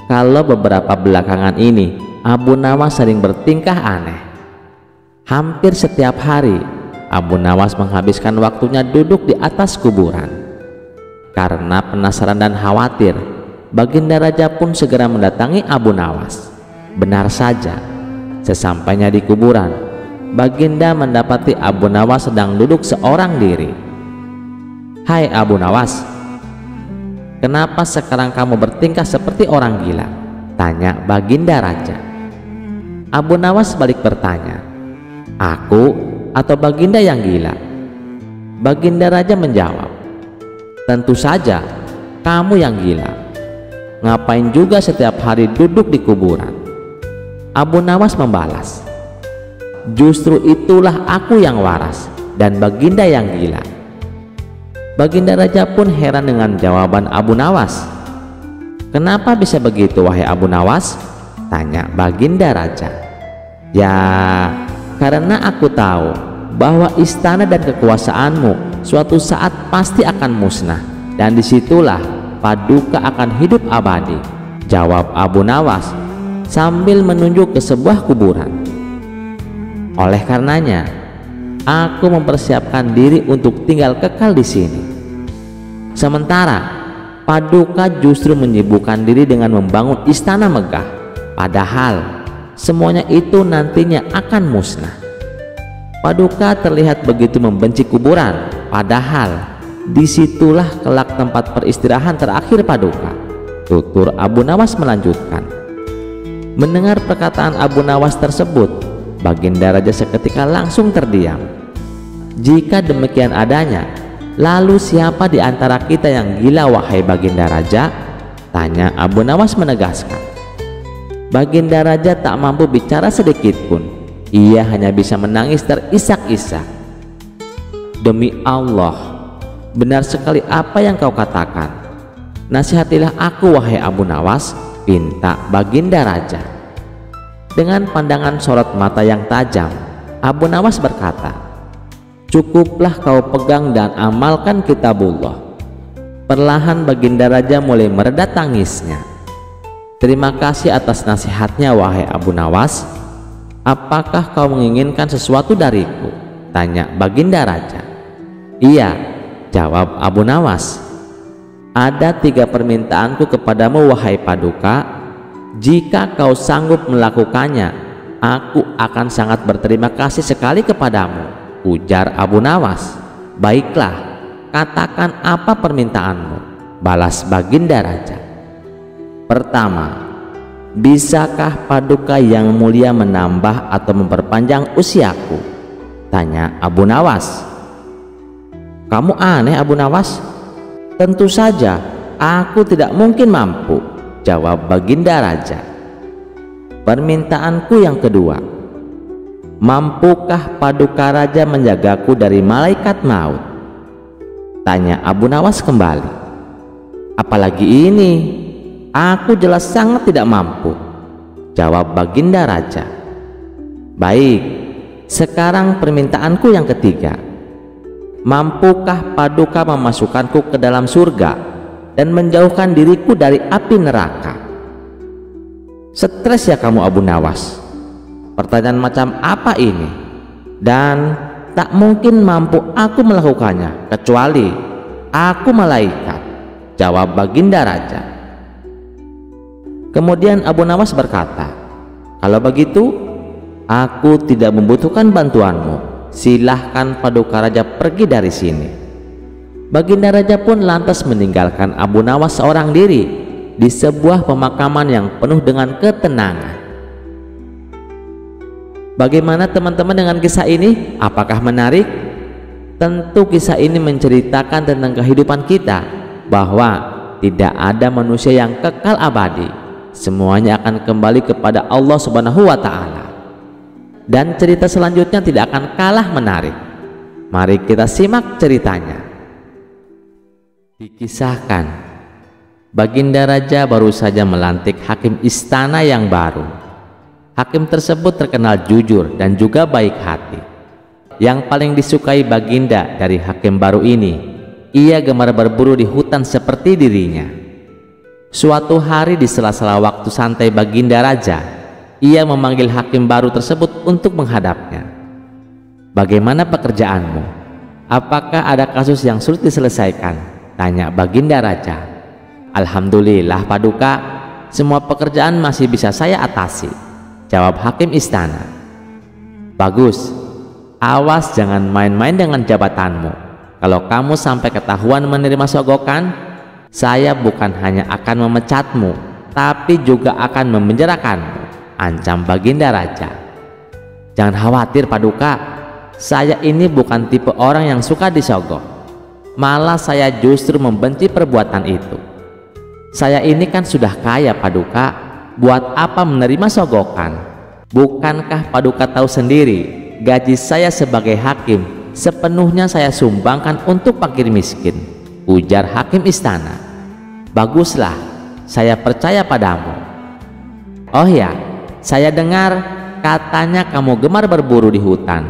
kalau beberapa belakangan ini Abu Nawas sering bertingkah aneh. Hampir setiap hari Abu Nawas menghabiskan waktunya duduk di atas kuburan. Karena penasaran dan khawatir, Baginda Raja pun segera mendatangi Abu Nawas. Benar saja, sesampainya di kuburan, Baginda mendapati Abu Nawas sedang duduk seorang diri. "Hai Abu Nawas, kenapa sekarang kamu bertingkah seperti orang gila?" tanya Baginda Raja. Abu Nawas balik bertanya, "Aku atau Baginda yang gila?" Baginda Raja menjawab, "Tentu saja kamu yang gila. Ngapain juga setiap hari duduk di kuburan?" Abu Nawas membalas, "Justru itulah aku yang waras dan Baginda yang gila." Baginda Raja pun heran dengan jawaban Abu Nawas. "Kenapa bisa begitu, wahai Abu Nawas?" tanya Baginda Raja. "Ya, karena aku tahu bahwa istana dan kekuasaanmu suatu saat pasti akan musnah, dan disitulah Paduka akan hidup abadi," jawab Abu Nawas sambil menunjuk ke sebuah kuburan. "Oleh karenanya, aku mempersiapkan diri untuk tinggal kekal di sini. Sementara Paduka justru menyibukkan diri dengan membangun istana megah, padahal semuanya itu nantinya akan musnah. Paduka terlihat begitu membenci kuburan, padahal disitulah kelak tempat peristirahan terakhir Paduka," tutur Abu Nawas melanjutkan. Mendengar perkataan Abu Nawas tersebut, Baginda Raja seketika langsung terdiam. "Jika demikian adanya, lalu siapa di antara kita yang gila, wahai Baginda Raja?" tanya Abu Nawas menegaskan. Baginda Raja tak mampu bicara sedikit pun. Ia hanya bisa menangis terisak-isak. "Demi Allah, benar sekali apa yang kau katakan. Nasihatilah aku, wahai Abu Nawas," pinta Baginda Raja. Dengan pandangan sorot mata yang tajam, Abu Nawas berkata, "Cukuplah kau pegang dan amalkan kitabullah." Perlahan Baginda Raja mulai mereda tangisnya. "Terima kasih atas nasihatnya, wahai Abu Nawas. Apakah kau menginginkan sesuatu dariku?" tanya Baginda Raja. "Iya," jawab Abu Nawas. "Ada 3 permintaanku kepadamu, wahai Paduka. Jika kau sanggup melakukannya, aku akan sangat berterima kasih sekali kepadamu, ujar Abu Nawas. Baiklah, katakan apa permintaanmu, balas Baginda Raja. Pertama, bisakah Paduka yang mulia menambah atau memperpanjang usiaku? Tanya Abu Nawas. Kamu aneh, Abu Nawas. Tentu saja aku tidak mungkin mampu, jawab Baginda Raja. Permintaanku yang kedua, mampukah Paduka Raja menjagaku dari malaikat maut? Tanya Abu Nawas kembali. Apalagi ini, aku jelas sangat tidak mampu, jawab Baginda Raja. Baik, sekarang permintaanku yang ketiga, mampukah Paduka memasukkanku ke dalam surga dan menjauhkan diriku dari api neraka? Stres ya kamu, Abu Nawas. Pertanyaan macam apa ini? Dan tak mungkin mampu aku melakukannya kecuali aku malaikat, jawab Baginda Raja. Kemudian Abu Nawas berkata, kalau begitu aku tidak membutuhkan bantuanmu, silahkan Paduka Raja pergi dari sini. Baginda Raja pun lantas meninggalkan Abu Nawas seorang diri di sebuah pemakaman yang penuh dengan ketenangan. Bagaimana teman-teman dengan kisah ini? Apakah menarik? Tentu kisah ini menceritakan tentang kehidupan kita, bahwa tidak ada manusia yang kekal abadi. Semuanya akan kembali kepada Allah Subhanahu wa Ta'ala. Dan cerita selanjutnya tidak akan kalah menarik. Mari kita simak ceritanya. Dikisahkan, Baginda Raja baru saja melantik hakim istana yang baru. Hakim tersebut terkenal jujur dan juga baik hati. Yang paling disukai Baginda dari hakim baru ini, ia gemar berburu di hutan seperti dirinya. Suatu hari di sela-sela waktu santai Baginda Raja, ia memanggil hakim baru tersebut untuk menghadapnya. Bagaimana pekerjaanmu? Apakah ada kasus yang sulit diselesaikan? Tanya Baginda Raja. Alhamdulillah Paduka, semua pekerjaan masih bisa saya atasi, jawab hakim istana. Bagus, awas jangan main-main dengan jabatanmu. Kalau kamu sampai ketahuan menerima sogokan, saya bukan hanya akan memecatmu, tapi juga akan memenjarakanmu, ancam Baginda Raja. Jangan khawatir Paduka, saya ini bukan tipe orang yang suka disogok. Malah saya justru membenci perbuatan itu. Saya ini kan sudah kaya Paduka, buat apa menerima sogokan? Bukankah Paduka tahu sendiri, gaji saya sebagai hakim sepenuhnya saya sumbangkan untuk fakir miskin, ujar hakim istana. Baguslah, saya percaya padamu. Oh ya, saya dengar katanya kamu gemar berburu di hutan.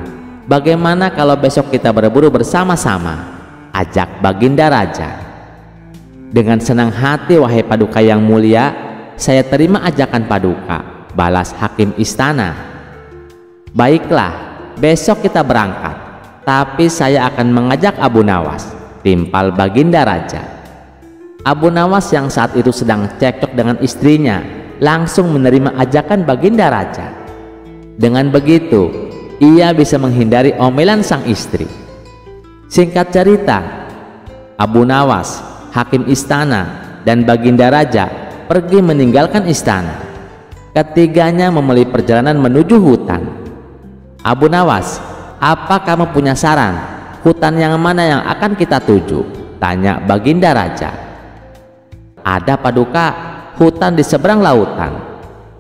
Bagaimana kalau besok kita berburu bersama-sama? Ajak Baginda Raja. Dengan senang hati wahai Paduka yang mulia, saya terima ajakan Paduka, balas hakim istana. Baiklah, besok kita berangkat, tapi saya akan mengajak Abu Nawas, timpal Baginda Raja. Abu Nawas yang saat itu sedang cekcok dengan istrinya langsung menerima ajakan Baginda Raja. Dengan begitu, ia bisa menghindari omelan sang istri. Singkat cerita, Abu Nawas, hakim istana, dan Baginda Raja pergi meninggalkan istana. Ketiganya memulai perjalanan menuju hutan. Abu Nawas, apa kamu punya saran? Hutan yang mana yang akan kita tuju? Tanya Baginda Raja. Ada Paduka, hutan di seberang lautan.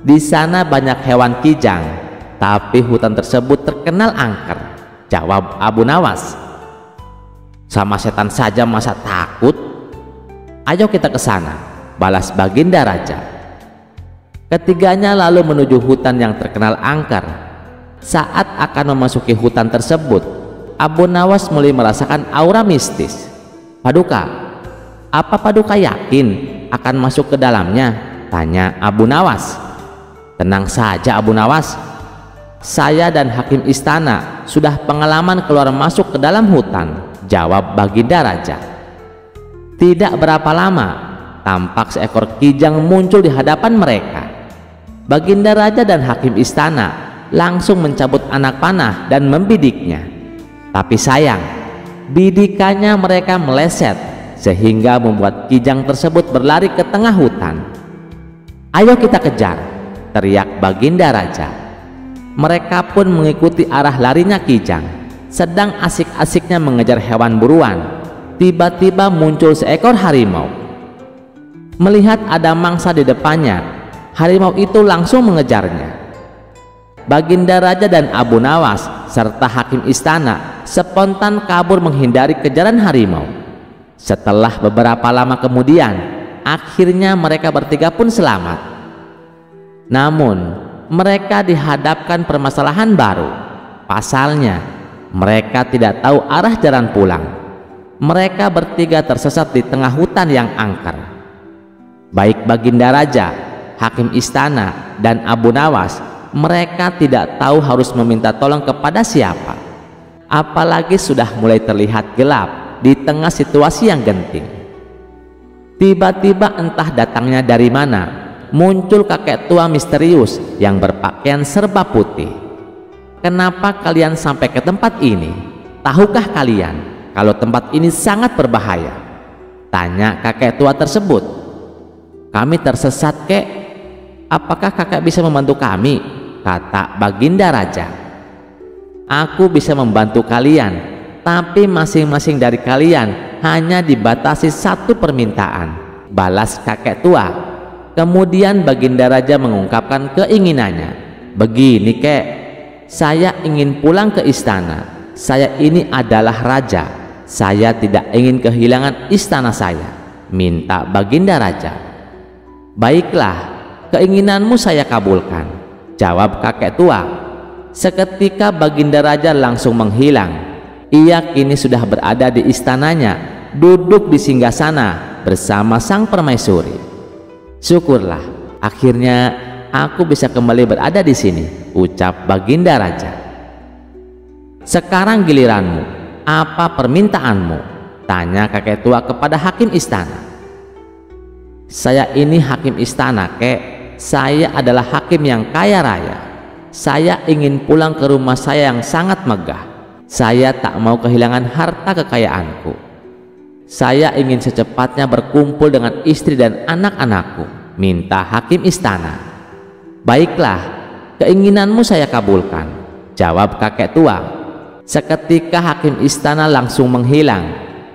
Di sana banyak hewan kijang, tapi hutan tersebut terkenal angker, jawab Abu Nawas. Sama setan saja masa takut? Ayo kita ke sana, balas Baginda Raja. Ketiganya lalu menuju hutan yang terkenal angker. Saat akan memasuki hutan tersebut, Abu Nawas mulai merasakan aura mistis. Paduka, apa Paduka yakin akan masuk ke dalamnya? Tanya Abu Nawas. Tenang saja Abu Nawas, saya dan hakim istana sudah pengalaman keluar masuk ke dalam hutan, jawab Baginda Raja. Tidak berapa lama, tampak seekor kijang muncul di hadapan mereka. Baginda raja dan hakim istana langsung mencabut anak panah dan membidiknya. Tapi sayang, bidikannya mereka meleset sehingga membuat kijang tersebut berlari ke tengah hutan. "Ayo kita kejar!" teriak baginda raja. Mereka pun mengikuti arah larinya kijang. Sedang asik-asiknya mengejar hewan buruan, tiba-tiba muncul seekor harimau. Melihat ada mangsa di depannya, harimau itu langsung mengejarnya. Baginda raja dan Abu Nawas serta hakim istana spontan kabur menghindari kejaran harimau. Setelah beberapa lama kemudian, akhirnya mereka bertiga pun selamat. Namun mereka dihadapkan permasalahan baru. Pasalnya mereka tidak tahu arah jalan pulang. Mereka bertiga tersesat di tengah hutan yang angker. Baik baginda raja, hakim istana, dan Abu Nawas, mereka tidak tahu harus meminta tolong kepada siapa. Apalagi sudah mulai terlihat gelap di tengah situasi yang genting. Tiba-tiba entah datangnya dari mana, muncul kakek tua misterius yang berpakaian serba putih. "Kenapa kalian sampai ke tempat ini? Tahukah kalian kalau tempat ini sangat berbahaya?" tanya kakek tua tersebut. "Kami tersesat, kek. Apakah kakek bisa membantu kami?" kata baginda raja. "Aku bisa membantu kalian, tapi masing-masing dari kalian hanya dibatasi satu permintaan," balas kakek tua. Kemudian baginda raja mengungkapkan keinginannya. "Begini, kek. Saya ingin pulang ke istana. Saya ini adalah raja. Saya tidak ingin kehilangan istana saya," minta baginda raja. "Baiklah, keinginanmu saya kabulkan," jawab kakek tua. Seketika baginda raja langsung menghilang. Ia kini sudah berada di istananya, duduk di singgasana bersama sang permaisuri. "Syukurlah, akhirnya aku bisa kembali berada di sini," ucap baginda raja. "Sekarang giliranmu, apa permintaanmu?" tanya kakek tua kepada hakim istana. "Saya ini hakim istana, kek. Saya adalah hakim yang kaya raya. Saya ingin pulang ke rumah saya yang sangat megah. Saya tak mau kehilangan harta kekayaanku. Saya ingin secepatnya berkumpul dengan istri dan anak-anakku," minta hakim istana. "Baiklah, keinginanmu saya kabulkan," jawab kakek tua. Seketika hakim istana langsung menghilang.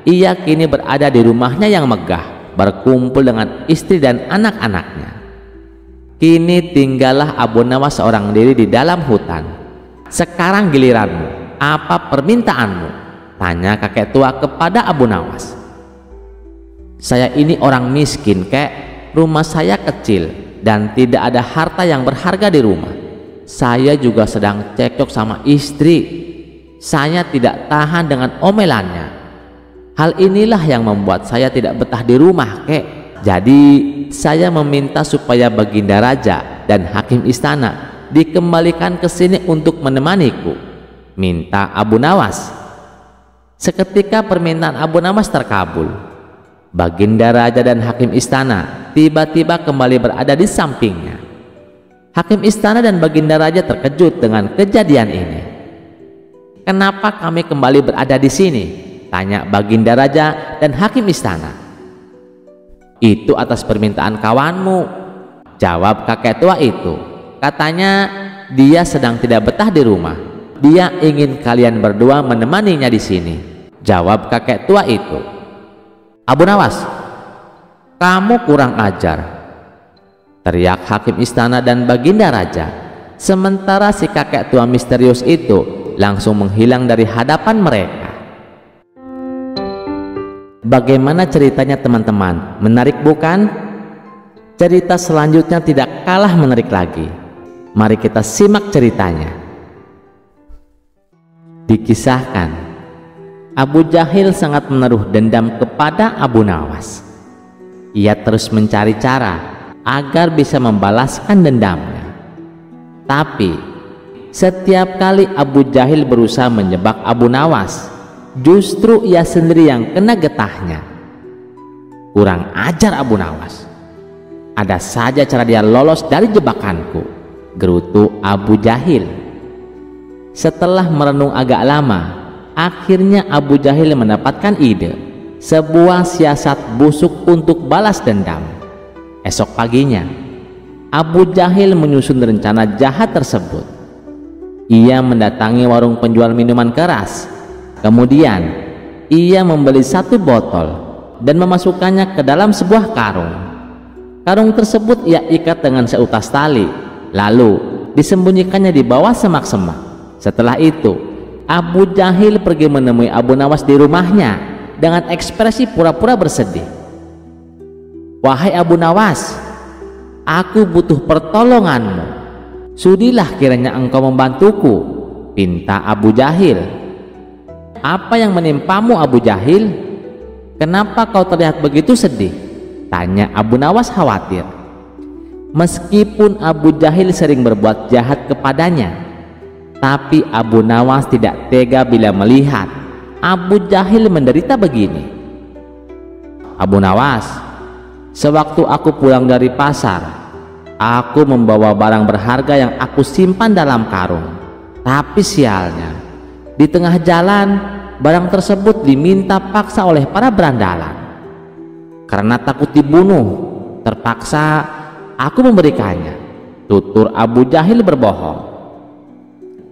Ia kini berada di rumahnya yang megah, berkumpul dengan istri dan anak-anaknya. Kini tinggallah Abu Nawas seorang diri di dalam hutan. "Sekarang giliranmu, apa permintaanmu?" tanya kakek tua kepada Abu Nawas. "Saya ini orang miskin, kek. Rumah saya kecil dan tidak ada harta yang berharga di rumah. Saya juga sedang cekcok sama istri. Saya tidak tahan dengan omelannya. Hal inilah yang membuat saya tidak betah di rumah, kek. Jadi saya meminta supaya baginda raja dan hakim istana dikembalikan ke sini untuk menemaniku," minta Abu Nawas. Seketika permintaan Abu Nawas terkabul. Baginda raja dan hakim istana tiba-tiba kembali berada di sampingnya. Hakim istana dan baginda raja terkejut dengan kejadian ini. "Kenapa kami kembali berada di sini?" tanya baginda raja dan hakim istana. "Itu atas permintaan kawanmu," jawab kakek tua itu. "Katanya dia sedang tidak betah di rumah. Dia ingin kalian berdua menemaninya di sini," jawab kakek tua itu. "Abu Nawas, kamu kurang ajar," teriak hakim istana dan baginda raja. Sementara si kakek tua misterius itu langsung menghilang dari hadapan mereka. Bagaimana ceritanya teman-teman? Menarik bukan? Cerita selanjutnya tidak kalah menarik lagi. Mari kita simak ceritanya. Dikisahkan, Abu Jahil sangat menaruh dendam kepada Abu Nawas. Ia terus mencari cara agar bisa membalaskan dendamnya. Tapi setiap kali Abu Jahil berusaha menjebak Abu Nawas, justru ia sendiri yang kena getahnya. Kurang ajar Abu Nawas. Ada saja cara dia lolos dari jebakanku, gerutu Abu Jahil. Setelah merenung agak lama, akhirnya Abu Jahil mendapatkan ide, sebuah siasat busuk untuk balas dendam. Esok paginya, Abu Jahil menyusun rencana jahat tersebut. Ia mendatangi warung penjual minuman keras. Kemudian, ia membeli 1 botol dan memasukkannya ke dalam sebuah karung. Karung tersebut ia ikat dengan seutas tali, lalu disembunyikannya di bawah semak-semak. Setelah itu, Abu Jahil pergi menemui Abu Nawas di rumahnya dengan ekspresi pura-pura bersedih. "Wahai Abu Nawas, aku butuh pertolonganmu. Sudilah kiranya engkau membantuku," pinta Abu Jahil. "Apa yang menimpamu, Abu Jahil? Kenapa kau terlihat begitu sedih?" tanya Abu Nawas khawatir. Meskipun Abu Jahil sering berbuat jahat kepadanya, tapi Abu Nawas tidak tega bila melihat Abu Jahil menderita begini. "Abu Nawas, sewaktu aku pulang dari pasar, aku membawa barang berharga yang aku simpan dalam karung. Tapi sialnya, di tengah jalan barang tersebut diminta paksa oleh para berandalan. Karena takut dibunuh, terpaksa aku memberikannya," tutur Abu Jahil berbohong.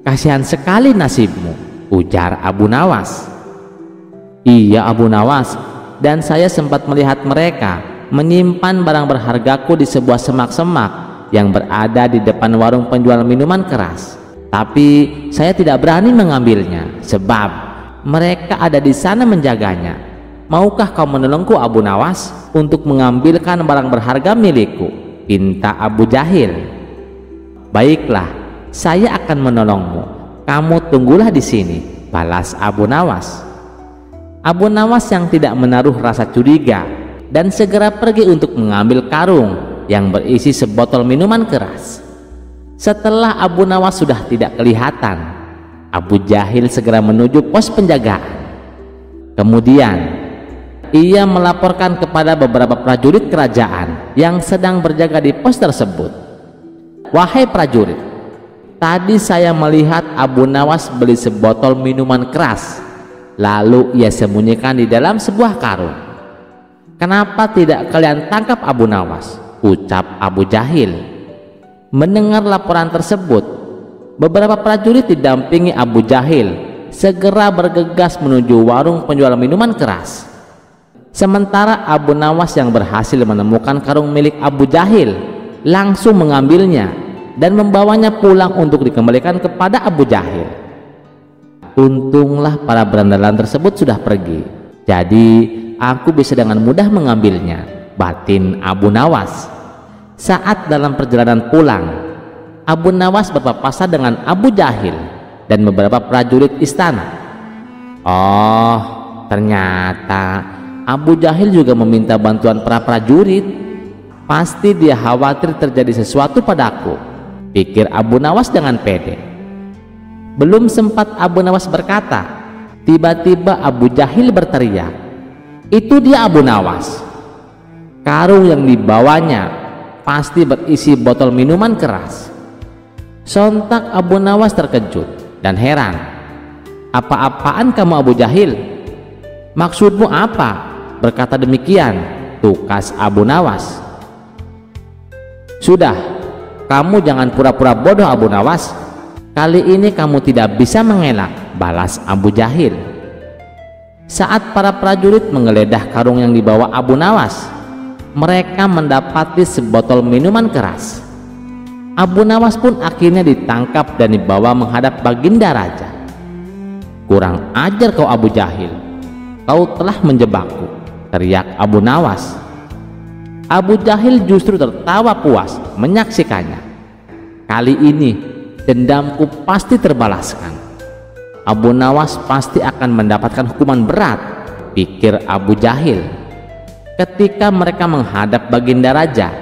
"Kasihan sekali nasibmu," ujar Abu Nawas. "Iya Abu Nawas, dan saya sempat melihat mereka menyimpan barang berhargaku di sebuah semak-semak yang berada di depan warung penjual minuman keras. Tapi saya tidak berani mengambilnya sebab mereka ada di sana menjaganya. Maukah kau menolongku Abu Nawas untuk mengambilkan barang berharga milikku?" pinta Abu Jahil. "Baiklah, saya akan menolongmu. Kamu tunggulah di sini," balas Abu Nawas. Abu Nawas yang tidak menaruh rasa curiga dan segera pergi untuk mengambil karung yang berisi sebotol minuman keras. Setelah Abu Nawas sudah tidak kelihatan, Abu Jahil segera menuju pos penjagaan. Kemudian ia melaporkan kepada beberapa prajurit kerajaan yang sedang berjaga di pos tersebut. "Wahai prajurit, tadi saya melihat Abu Nawas beli sebotol minuman keras, lalu ia sembunyikan di dalam sebuah karung. Kenapa tidak kalian tangkap Abu Nawas?" ucap Abu Jahil. Mendengar laporan tersebut, beberapa prajurit didampingi Abu Jahil segera bergegas menuju warung penjual minuman keras. Sementara Abu Nawas yang berhasil menemukan karung milik Abu Jahil langsung mengambilnya dan membawanya pulang untuk dikembalikan kepada Abu Jahil. "Untunglah para berandalan tersebut sudah pergi, jadi aku bisa dengan mudah mengambilnya," batin Abu Nawas. Saat dalam perjalanan pulang, Abu Nawas berpapasan dengan Abu Jahil dan beberapa prajurit istana. Oh, ternyata Abu Jahil juga meminta bantuan para prajurit. Pasti dia khawatir terjadi sesuatu padaku, pikir Abu Nawas dengan pede. Belum sempat Abu Nawas berkata, tiba-tiba Abu Jahil berteriak, "Itu dia Abu Nawas!" Karung yang dibawanya pasti berisi botol minuman keras. Sontak Abu Nawas terkejut dan heran. "Apa-apaan kamu Abu Jahil? Maksudmu apa berkata demikian?" tukas Abu Nawas. "Sudah, kamu jangan pura-pura bodoh Abu Nawas. Kali ini kamu tidak bisa mengelak," balas Abu Jahil. Saat para prajurit menggeledah karung yang dibawa Abu Nawas, mereka mendapati sebotol minuman keras. Abu Nawas pun akhirnya ditangkap dan dibawa menghadap Baginda Raja. "Kurang ajar kau Abu Jahil, kau telah menjebakku," teriak Abu Nawas. Abu Jahil justru tertawa puas menyaksikannya. "Kali ini dendamku pasti terbalaskan. Abu Nawas pasti akan mendapatkan hukuman berat," pikir Abu Jahil. Ketika mereka menghadap Baginda Raja,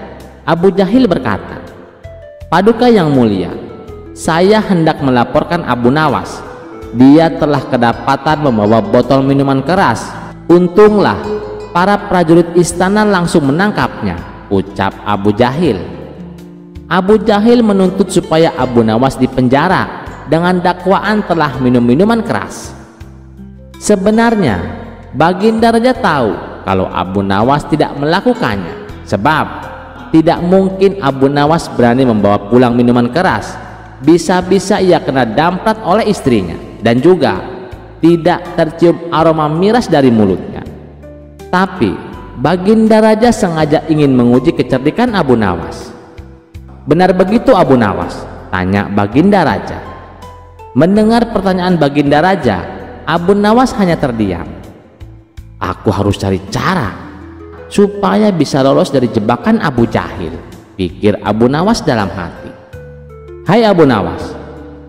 Abu Jahil berkata, "Paduka yang mulia, saya hendak melaporkan Abu Nawas. Dia telah kedapatan membawa botol minuman keras. Untunglah para prajurit istana langsung menangkapnya ucap Abu Jahil. Abu Jahil menuntut supaya Abu Nawas dipenjara dengan dakwaan telah minum minuman keras. Sebenarnya Baginda Raja tahu kalau Abu Nawas tidak melakukannya, sebab tidak mungkin Abu Nawas berani membawa pulang minuman keras. Bisa-bisa ia kena damprat oleh istrinya, dan juga tidak tercium aroma miras dari mulutnya. Tapi Baginda Raja sengaja ingin menguji kecerdikan Abu Nawas. "Benar begitu Abu Nawas?" tanya Baginda Raja. Mendengar pertanyaan Baginda Raja, Abu Nawas hanya terdiam. "Aku harus cari cara supaya bisa lolos dari jebakan Abu Jahil," pikir Abu Nawas dalam hati. "Hai Abu Nawas,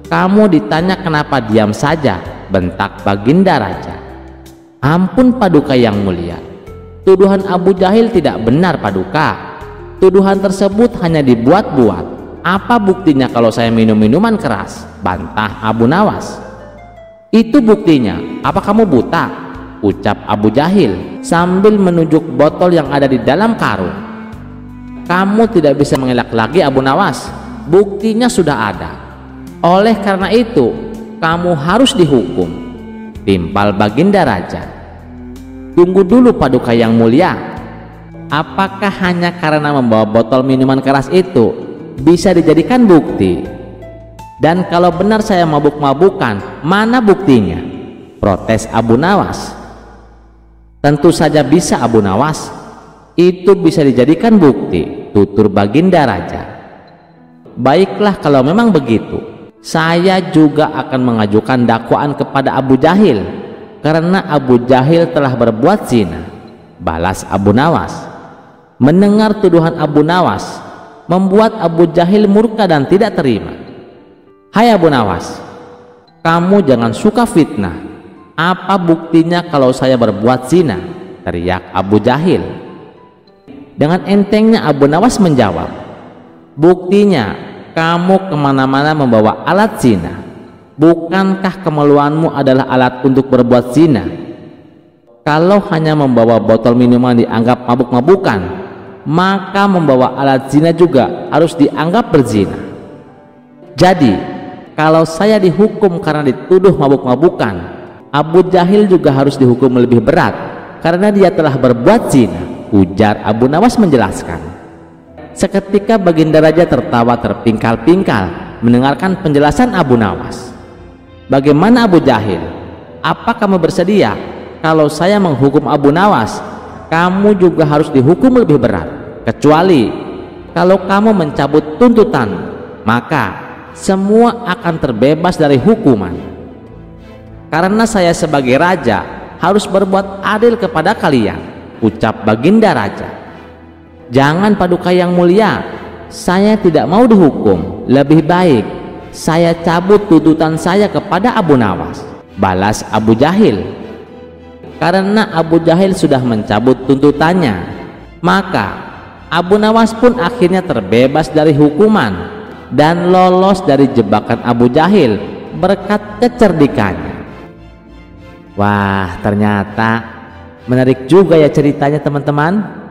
kamu ditanya kenapa diam saja?" bentak Baginda Raja. "Ampun Paduka yang mulia, tuduhan Abu Jahil tidak benar Paduka. Tuduhan tersebut hanya dibuat-buat. Apa buktinya kalau saya minum minuman keras?" bantah Abu Nawas. "Itu buktinya. Apa kamu buta?" ucap Abu Jahil sambil menunjuk botol yang ada di dalam karung. "Kamu tidak bisa mengelak lagi Abu Nawas. Buktinya sudah ada. Oleh karena itu kamu harus dihukum," timpal Baginda Raja. "Tunggu dulu Paduka yang mulia. Apakah hanya karena membawa botol minuman keras itu bisa dijadikan bukti? Dan kalau benar saya mabuk-mabukan, mana buktinya?" protes Abu Nawas. "Tentu saja bisa Abu Nawas. Itu bisa dijadikan bukti," tutur Baginda Raja. "Baiklah kalau memang begitu, saya juga akan mengajukan dakwaan kepada Abu Jahil karena Abu Jahil telah berbuat zina," balas Abu Nawas. Mendengar tuduhan Abu Nawas membuat Abu Jahil murka dan tidak terima. "Hai Abu Nawas, kamu jangan suka fitnah. Apa buktinya kalau saya berbuat zina?" teriak Abu Jahil. Dengan entengnya Abu Nawas menjawab, "Buktinya kamu kemana-mana membawa alat zina. Bukankah kemeluanmu adalah alat untuk berbuat zina? Kalau hanya membawa botol minuman dianggap mabuk-mabukan, maka membawa alat zina juga harus dianggap berzina. Jadi kalau saya dihukum karena dituduh mabuk-mabukan, Abu Jahil juga harus dihukum lebih berat karena dia telah berbuat zina," ujar Abu Nawas menjelaskan. Seketika Baginda Raja tertawa terpingkal-pingkal mendengarkan penjelasan Abu Nawas. "Bagaimana Abu Jahil? Apa kamu bersedia kalau saya menghukum Abu Nawas, kamu juga harus dihukum lebih berat? Kecuali kalau kamu mencabut tuntutan, maka semua akan terbebas dari hukuman. Karena saya sebagai raja harus berbuat adil kepada kalian," ucap Baginda Raja. "Jangan Paduka yang mulia, saya tidak mau dihukum. Lebih baik saya cabut tuntutan saya kepada Abu Nawas," balas Abu Jahil. Karena Abu Jahil sudah mencabut tuntutannya, maka Abu Nawas pun akhirnya terbebas dari hukuman dan lolos dari jebakan Abu Jahil berkat kecerdikannya. Wah, ternyata menarik juga ya ceritanya teman-teman.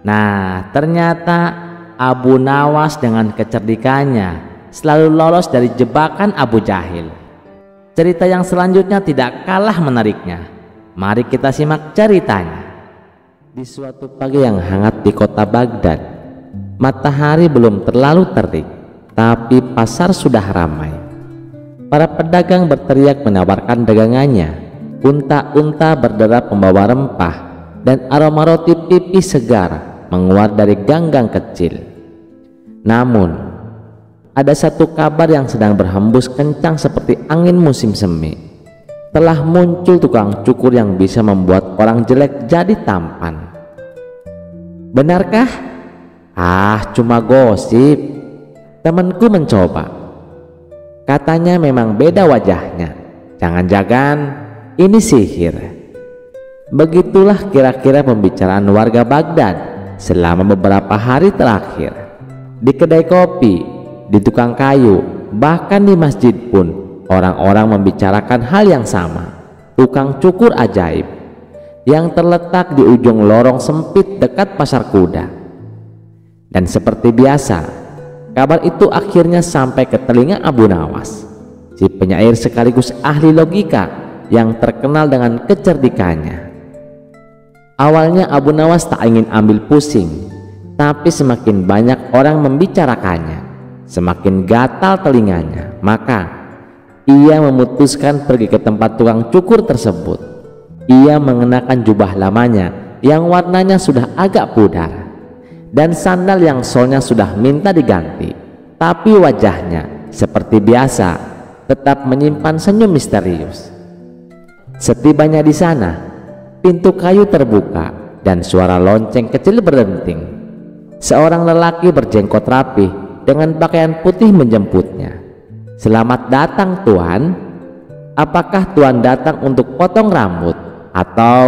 Nah, ternyata Abu Nawas dengan kecerdikannya selalu lolos dari jebakan Abu Jahil. Cerita yang selanjutnya tidak kalah menariknya. Mari kita simak ceritanya. Di suatu pagi yang hangat di kota Baghdad, matahari belum terlalu terik, tapi pasar sudah ramai. Para pedagang berteriak menawarkan dagangannya. Unta-unta berderap membawa rempah, dan aroma roti pipi segar menguat dari gang-gang kecil. Namun, ada satu kabar yang sedang berhembus kencang seperti angin musim semi. Telah muncul tukang cukur yang bisa membuat orang jelek jadi tampan. Benarkah? Ah, cuma gosip. Temanku mencoba. Katanya memang beda wajahnya. Jangan-jangan ini sihir. Begitulah kira-kira pembicaraan warga Baghdad selama beberapa hari terakhir. Di kedai kopi, di tukang kayu, bahkan di masjid pun orang-orang membicarakan hal yang sama. Tukang cukur ajaib yang terletak di ujung lorong sempit dekat pasar kuda. Dan seperti biasa, kabar itu akhirnya sampai ke telinga Abu Nawas, si penyair sekaligus ahli logika yang terkenal dengan kecerdikannya. Awalnya Abu Nawas tak ingin ambil pusing, tapi semakin banyak orang membicarakannya, semakin gatal telinganya. Maka ia memutuskan pergi ke tempat tukang cukur tersebut. Ia mengenakan jubah lamanya yang warnanya sudah agak pudar, dan sandal yang solnya sudah minta diganti. Tapi wajahnya seperti biasa tetap menyimpan senyum misterius. Setibanya di sana, pintu kayu terbuka dan suara lonceng kecil berdenting. Seorang lelaki berjenggot rapi dengan pakaian putih menjemputnya. "Selamat datang, Tuan. Apakah Tuan datang untuk potong rambut atau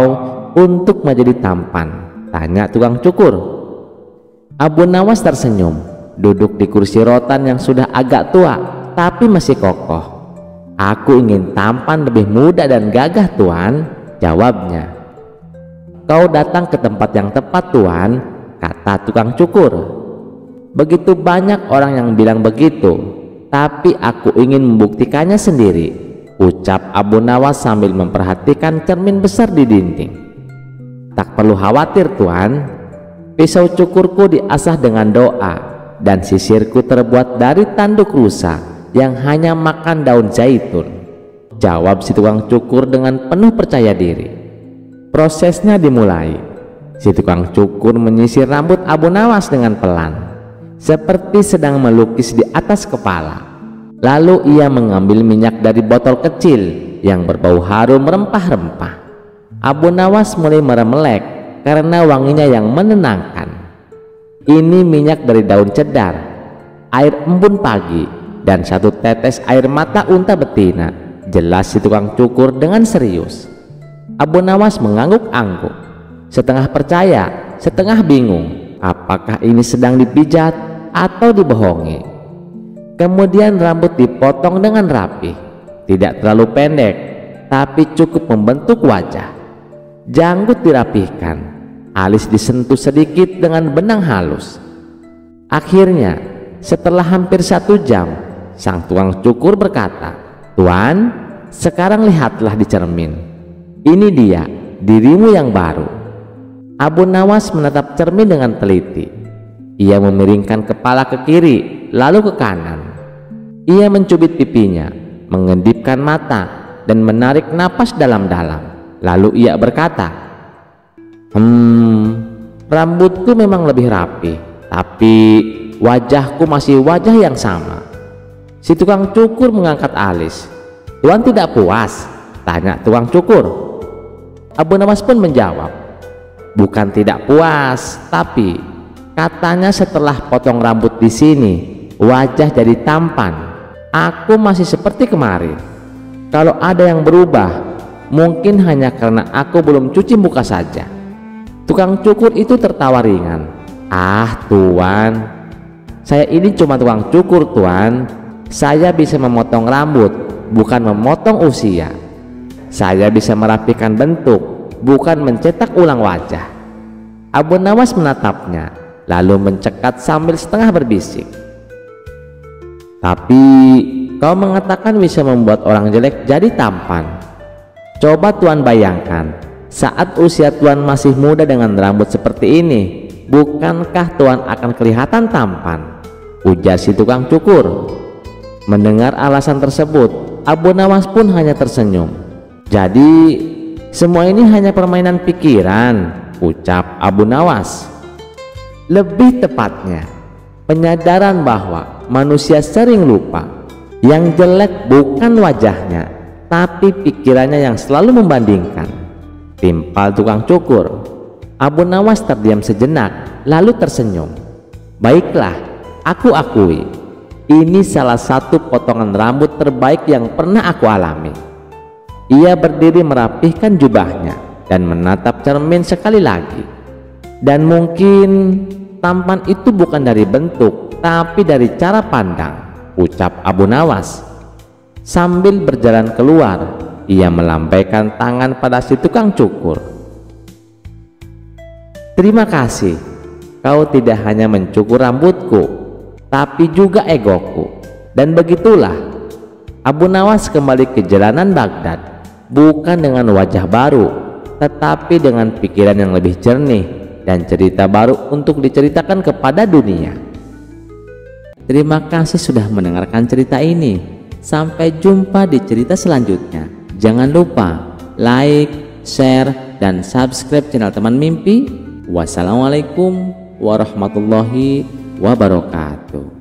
untuk menjadi tampan?" tanya tukang cukur. Abu Nawas tersenyum, duduk di kursi rotan yang sudah agak tua tapi masih kokoh. "Aku ingin tampan lebih muda dan gagah, Tuan," jawabnya. "Kau datang ke tempat yang tepat, Tuan," kata tukang cukur. "Begitu banyak orang yang bilang begitu, tapi aku ingin membuktikannya sendiri," ucap Abu Nawas sambil memperhatikan cermin besar di dinding. "Tak perlu khawatir, Tuan. Pisau cukurku diasah dengan doa dan sisirku terbuat dari tanduk rusa yang hanya makan daun zaitun," jawab si tukang cukur dengan penuh percaya diri. Prosesnya dimulai. Si tukang cukur menyisir rambut Abu Nawas dengan pelan, seperti sedang melukis di atas kepala. Lalu ia mengambil minyak dari botol kecil yang berbau harum rempah-rempah. Abu Nawas mulai meremelek karena wanginya yang menenangkan. Ini minyak dari daun cedar, air embun pagi, dan 1 tetes air mata unta betina, jelas si tukang cukur dengan serius. Abu Nawas mengangguk-angguk, setengah percaya, setengah bingung. Apakah ini sedang dipijat atau dibohongi? Kemudian rambut dipotong dengan rapi, tidak terlalu pendek, tapi cukup membentuk wajah. Janggut dirapihkan, alis disentuh sedikit dengan benang halus. Akhirnya, setelah hampir 1 jam, sang tukang cukur berkata, "Tuan, sekarang lihatlah di cermin. Ini dia, dirimu yang baru." Abu Nawas menatap cermin dengan teliti. Ia memiringkan kepala ke kiri, lalu ke kanan. Ia mencubit pipinya, mengedipkan mata, dan menarik napas dalam-dalam. Lalu ia berkata, Rambutku memang lebih rapi, tapi wajahku masih wajah yang sama." Si tukang cukur mengangkat alis. "Tuan tidak puas?" tanya tukang cukur. Abu Nawas pun menjawab, "Bukan tidak puas, tapi katanya setelah potong rambut di sini wajah jadi tampan. Aku masih seperti kemarin. Kalau ada yang berubah, mungkin hanya karena aku belum cuci muka saja." Tukang cukur itu tertawa ringan. "Ah, Tuan, saya ini cuma tukang cukur, Tuan. Saya bisa memotong rambut, bukan memotong usia. Saya bisa merapikan bentuk, bukan mencetak ulang wajah." Abu Nawas menatapnya, lalu mencekat sambil setengah berbisik, "Tapi kau mengatakan bisa membuat orang jelek jadi tampan. Coba Tuan bayangkan, saat usia Tuan masih muda dengan rambut seperti ini, bukankah Tuan akan kelihatan tampan?" ujar si tukang cukur. Mendengar alasan tersebut, Abu Nawas pun hanya tersenyum. "Jadi semua ini hanya permainan pikiran," ucap Abu Nawas. Lebih tepatnya, penyadaran bahwa manusia sering lupa. Yang jelek bukan wajahnya, tapi pikirannya yang selalu membandingkan. Timpal tukang cukur. Abu Nawas terdiam sejenak, lalu tersenyum. "Baiklah, aku akui, ini salah satu potongan rambut terbaik yang pernah aku alami." Ia berdiri merapihkan jubahnya dan menatap cermin sekali lagi. "Dan mungkin tampan itu bukan dari bentuk, tapi dari cara pandang," ucap Abu Nawas. Sambil berjalan keluar, ia melambaikan tangan pada si tukang cukur. "Terima kasih. Kau tidak hanya mencukur rambutku, tapi juga egoku. Dan begitulah Abu Nawas kembali ke jalanan Baghdad, bukan dengan wajah baru, tetapi dengan pikiran yang lebih jernih dan cerita baru untuk diceritakan kepada dunia. Terima kasih sudah mendengarkan cerita ini. Sampai jumpa di cerita selanjutnya. Jangan lupa like, share, dan subscribe channel Teman Mimpi. Wassalamualaikum warahmatullahi wabarakatuh.